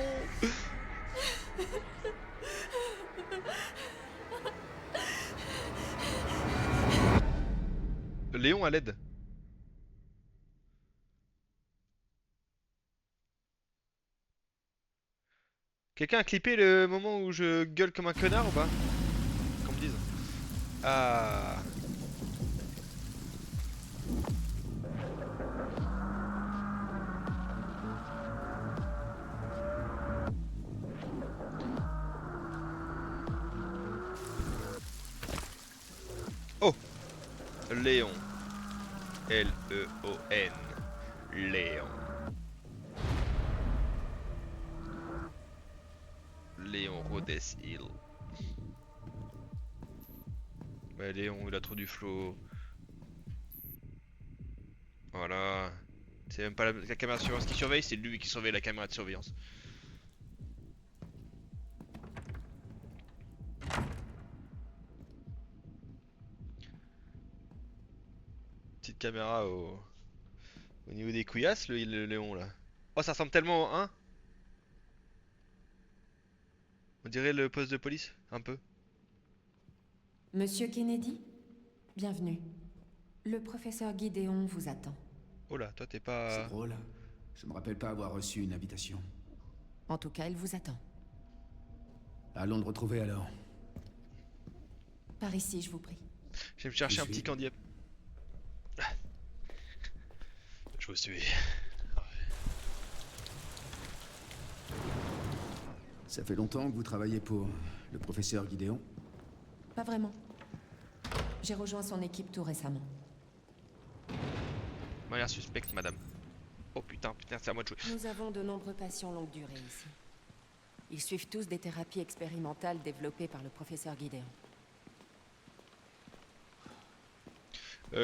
Léon à l'aide. Quelqu'un a clippé le moment où je gueule comme un connard ou pas? Qu'on me dise. Ah. Oh. Léon. L-E-O-N. Léon. Léon Rhodes Hill. Ouais, Léon, il a trop du flow. Voilà. C'est même pas la caméra de surveillance qui surveille, c'est lui qui surveille la caméra de surveillance. Petite caméra au niveau des couillasses, le Léon là. Oh, ça ressemble tellement au 1. On dirait le poste de police, un peu. Monsieur Kennedy, bienvenue. Le professeur Gideon vous attend. Oh là, toi t'es C'est pas... drôle. Je me rappelle pas avoir reçu une invitation. En tout cas, il vous attend. Allons le retrouver alors. Par ici, je vous prie. Je vais me chercher Je un petit suis. candy. Je vous suis. Ça fait longtemps que vous travaillez pour le professeur Gideon? Pas vraiment. J'ai rejoint son équipe tout récemment. M'a l'air suspecte, madame. Oh putain, putain, c'est à moi de jouer. Nous avons de nombreux patients longue durée ici. Ils suivent tous des thérapies expérimentales développées par le professeur Gideon.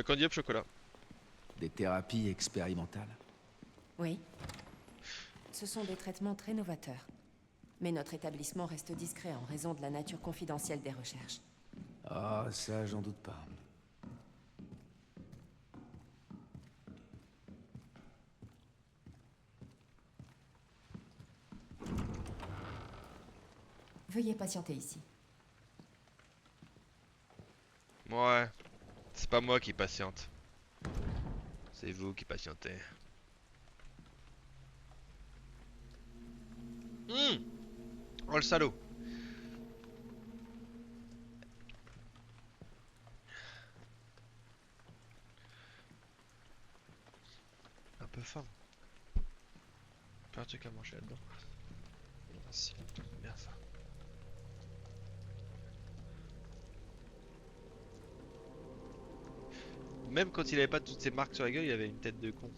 Candy Hop chocolat. Des thérapies expérimentales. Oui. Ce sont des traitements très novateurs. Mais notre établissement reste discret en raison de la nature confidentielle des recherches. Ah, ça, j'en doute pas. Veuillez patienter ici. Ouais. C'est pas moi qui patiente. C'est vous qui patientez. Oh le salaud. Un peu faim. Plein de trucs à manger là-dedans. Merci. Bien ça. Même quand il avait pas toutes ces marques sur la gueule, il avait une tête de con.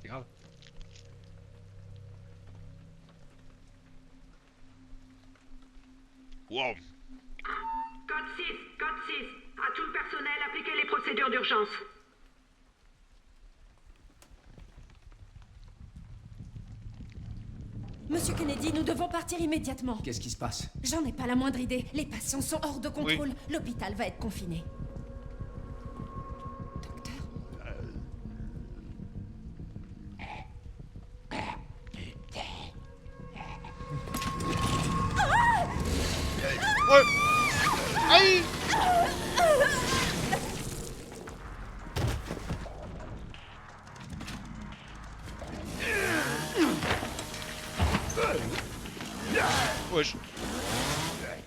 C'est grave. Wow. Code 6, à tout le personnel, appliquez les procédures d'urgence. Monsieur Kennedy, nous devons partir immédiatement. Qu'est-ce qui se passe? J'en ai pas la moindre idée. Les patients sont hors de contrôle. L'hôpital va être confiné. Docteur? Ouais. Aïe. Wesh.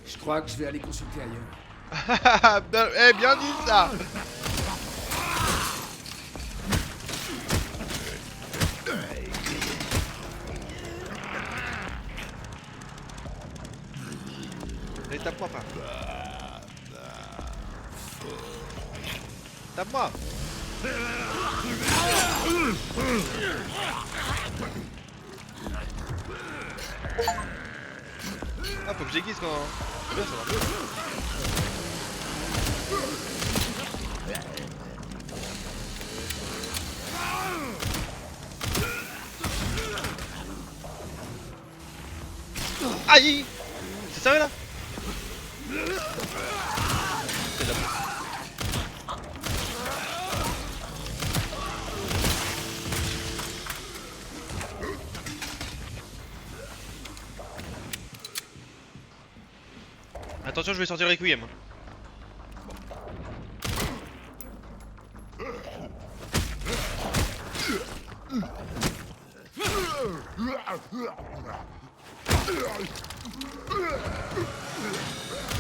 Je crois que je vais aller consulter ailleurs. Bien dit ça. Allez, tape-moi pas. Tape-moi. Ah, faut que j'aiguise quand... C'est bien, ça va. Aïe. C'est sérieux là? C'est de la... Attention, je vais sortir Requiem.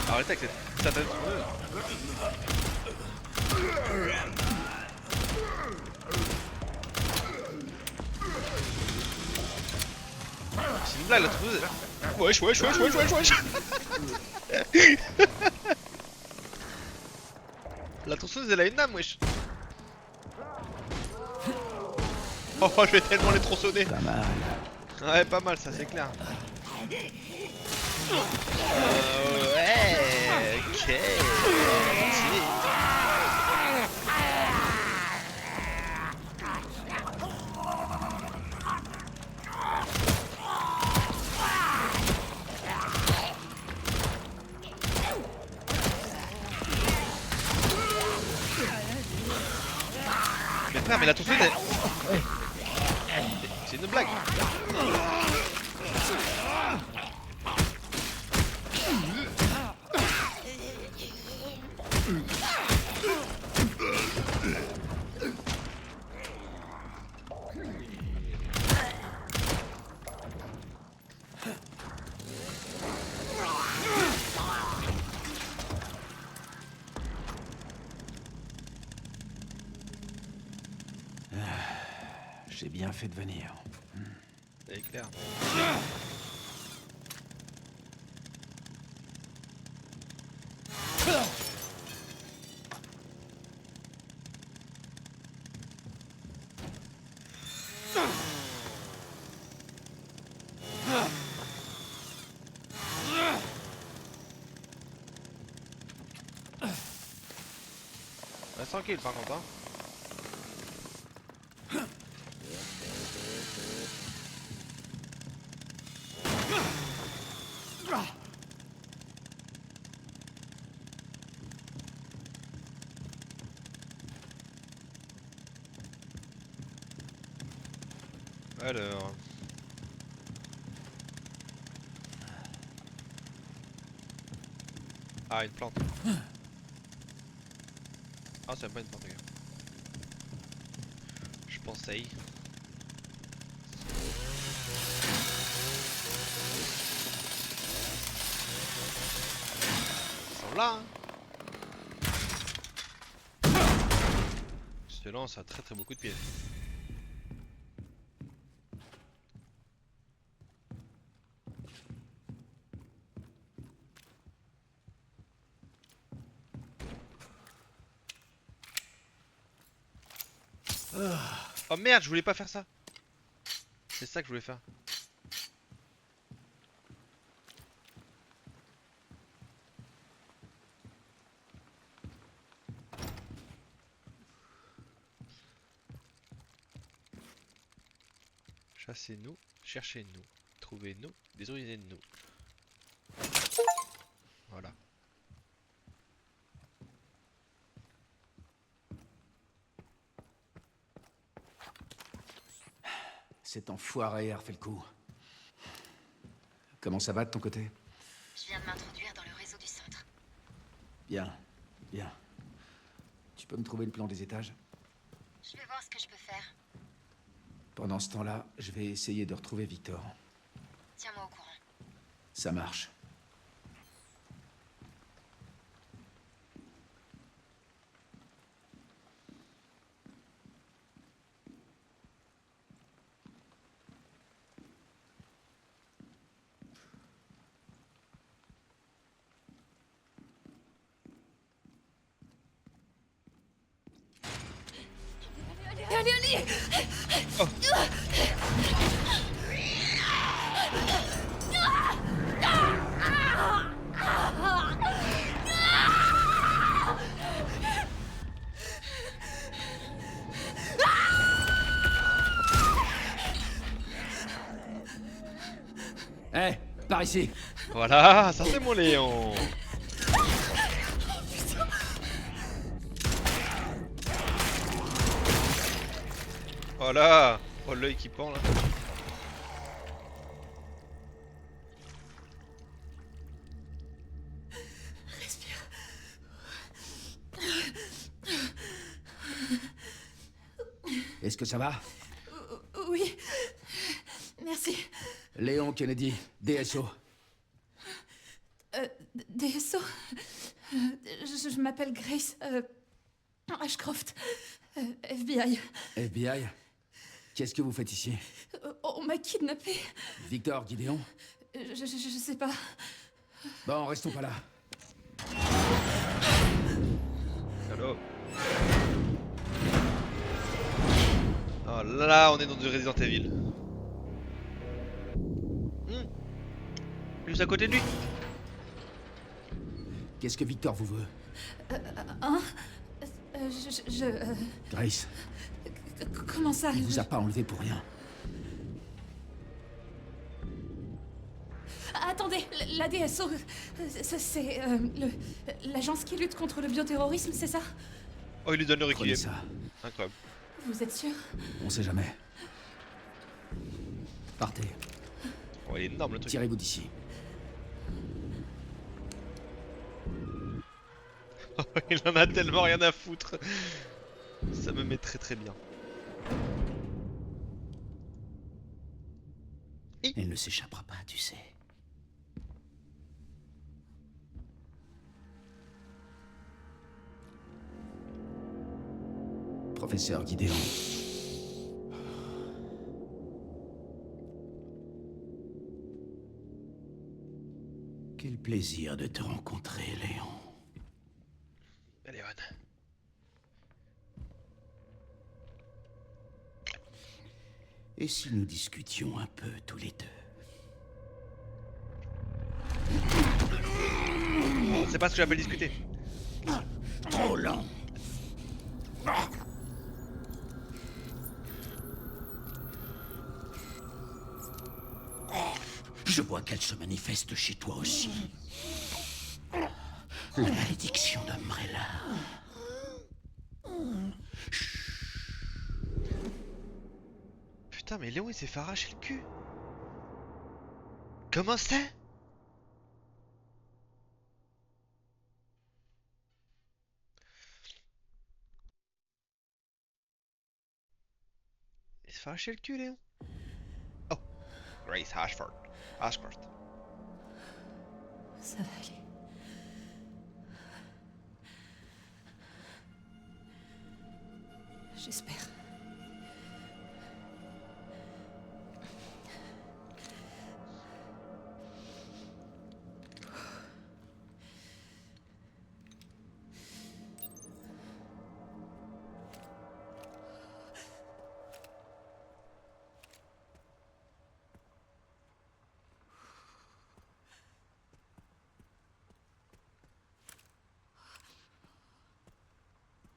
Arrêtez avec cette satanée tronçonneuse. C'est une blague la tronçonneuse. Wesh. La tronçonneuse elle a une âme, wesh. Oh, je vais tellement les tronçonner. Pas mal. Ouais, pas mal, ça c'est clair. Ouais, ok. Mais frère, mais la tronçonneuse elle... C'est une blague. J'ai bien fait de venir. C'est clair. Reste tranquille par contre hein. Alors... Ah, une plante. Ah, c'est même pas une plante, regarde. Je pensais. Ils sont là, hein. Je te lance à très beaucoup de pieds. Oh merde, je voulais pas faire ça. C'est ça que je voulais faire. Chassez-nous, cherchez-nous, trouvez-nous, désolidez-nous. Voilà. Cet enfoiré a refait le coup. Comment ça va de ton côté? Je viens de m'introduire dans le réseau du centre. Bien, bien. Tu peux me trouver le plan des étages? Je vais voir ce que je peux faire. Pendant ce temps-là, je vais essayer de retrouver Victor. Tiens-moi au courant. Ça marche. Allez. Oh. Hé, par ici. Voilà, ça c'est mon Léon. Voilà. Oh l'œil qui pend là. Respire. Est-ce que ça va? Oui. Merci. Léon Kennedy, DSO. DSO. Je m'appelle Grace Ashcroft. FBI. FBI? Qu'est-ce que vous faites ici? On m'a kidnappé. Victor, Gideon? Je sais pas. Bon, restons pas là. Allô. Oh là, on est dans du Resident Evil. Juste à côté de lui. Qu'est-ce que Victor vous veut? Grace, Comment ça? il vous a pas enlevé pour rien. Attendez, la DSO, c'est l'agence qui lutte contre le bioterrorisme, c'est ça? Oh, il lui donne le Prenez requiem. ça. Incroyable. Vous êtes sûr? On sait jamais. Partez. Oh, il est énorme le truc. Tirez-vous d'ici. Il en a tellement rien à foutre. Ça me met très bien. Elle ne s'échappera pas, tu sais. Professeur Gideon. Quel plaisir de te rencontrer, Léon. Allez, Ewan. Et si nous discutions un peu tous les deux? C'est pas ce que j'appelle discuter. Trop lent. Je vois qu'elle se manifeste chez toi aussi. La malédiction d'Umbrella. Putain, mais Léon il s'est fait arracher le cul. Comment c'est? Il s'est fait arracher le cul, Léon. Oh, Grace Ashford. Ashford. Ça va aller. J'espère.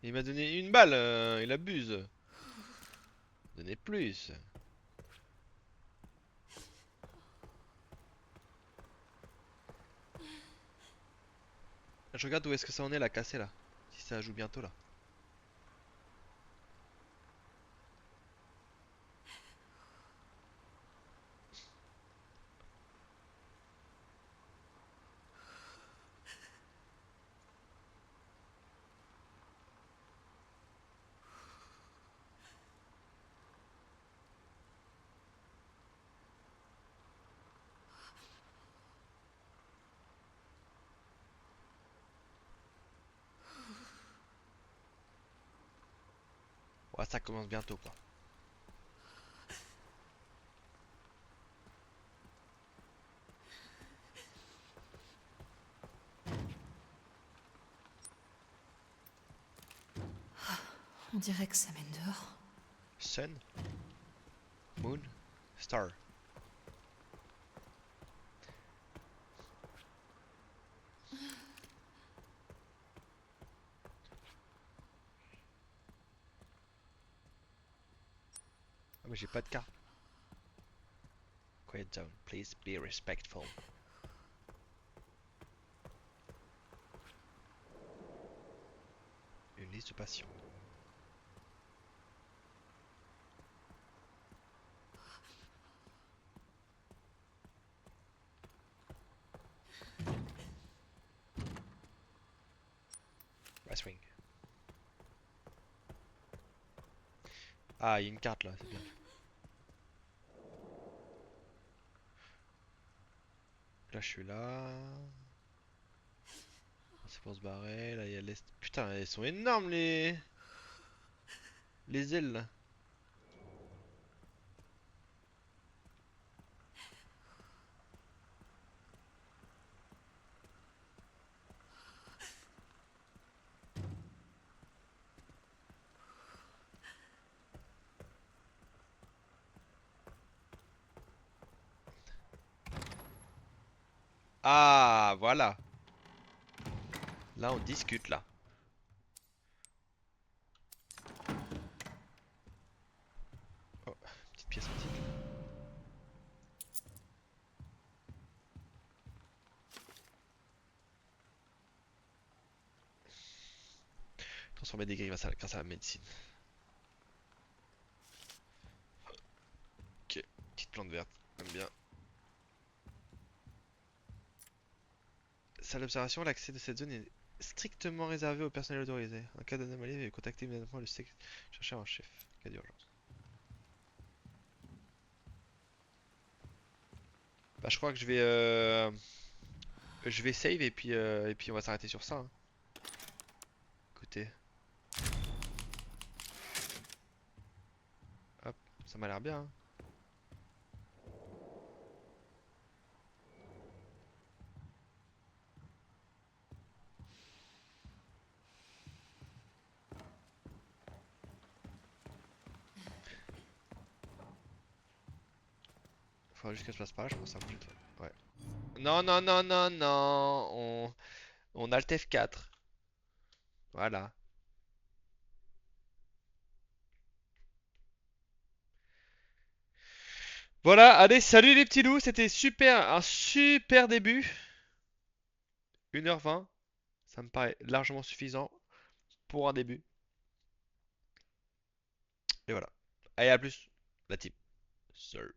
Il m'a donné une balle, il abuse. Donnez plus. Je regarde où est-ce que ça en est la cassée là. Si ça joue bientôt là. Ouais, ça commence bientôt quoi. On dirait que ça mène dehors. Sun, Moon, Star. Ah mais j'ai pas de carte. Quiet down, please be respectful. Une liste de patients. West Wing. Ah, il y a une carte là, c'est bien. Là, je suis là. C'est pour se barrer. Là, il y a les... Putain, elles sont énormes les ailes là. Ah, voilà. Là, on discute là. Oh, petite pièce antique. Transformer des grilles grâce à la médecine. Ok, petite plante verte, j'aime bien. Salle d'observation, l'accès de cette zone est strictement réservé au personnel autorisé. En cas d'anomalie, veuillez contacter immédiatement le chercheur en chef. Cas d'urgence. Bah, je crois que je vais save et puis on va s'arrêter sur ça, hein. Écoutez. Hop, ça m'a l'air bien, hein. Faudra juste que je passe par là, je pense à prochaine fois. Ouais. Non, non, non, non, non. On Alt F4. Voilà. Voilà, allez, salut les petits loups, c'était super, un super début. 1h20, ça me paraît largement suffisant pour un début. Et voilà. Allez, à plus, la team. Salut.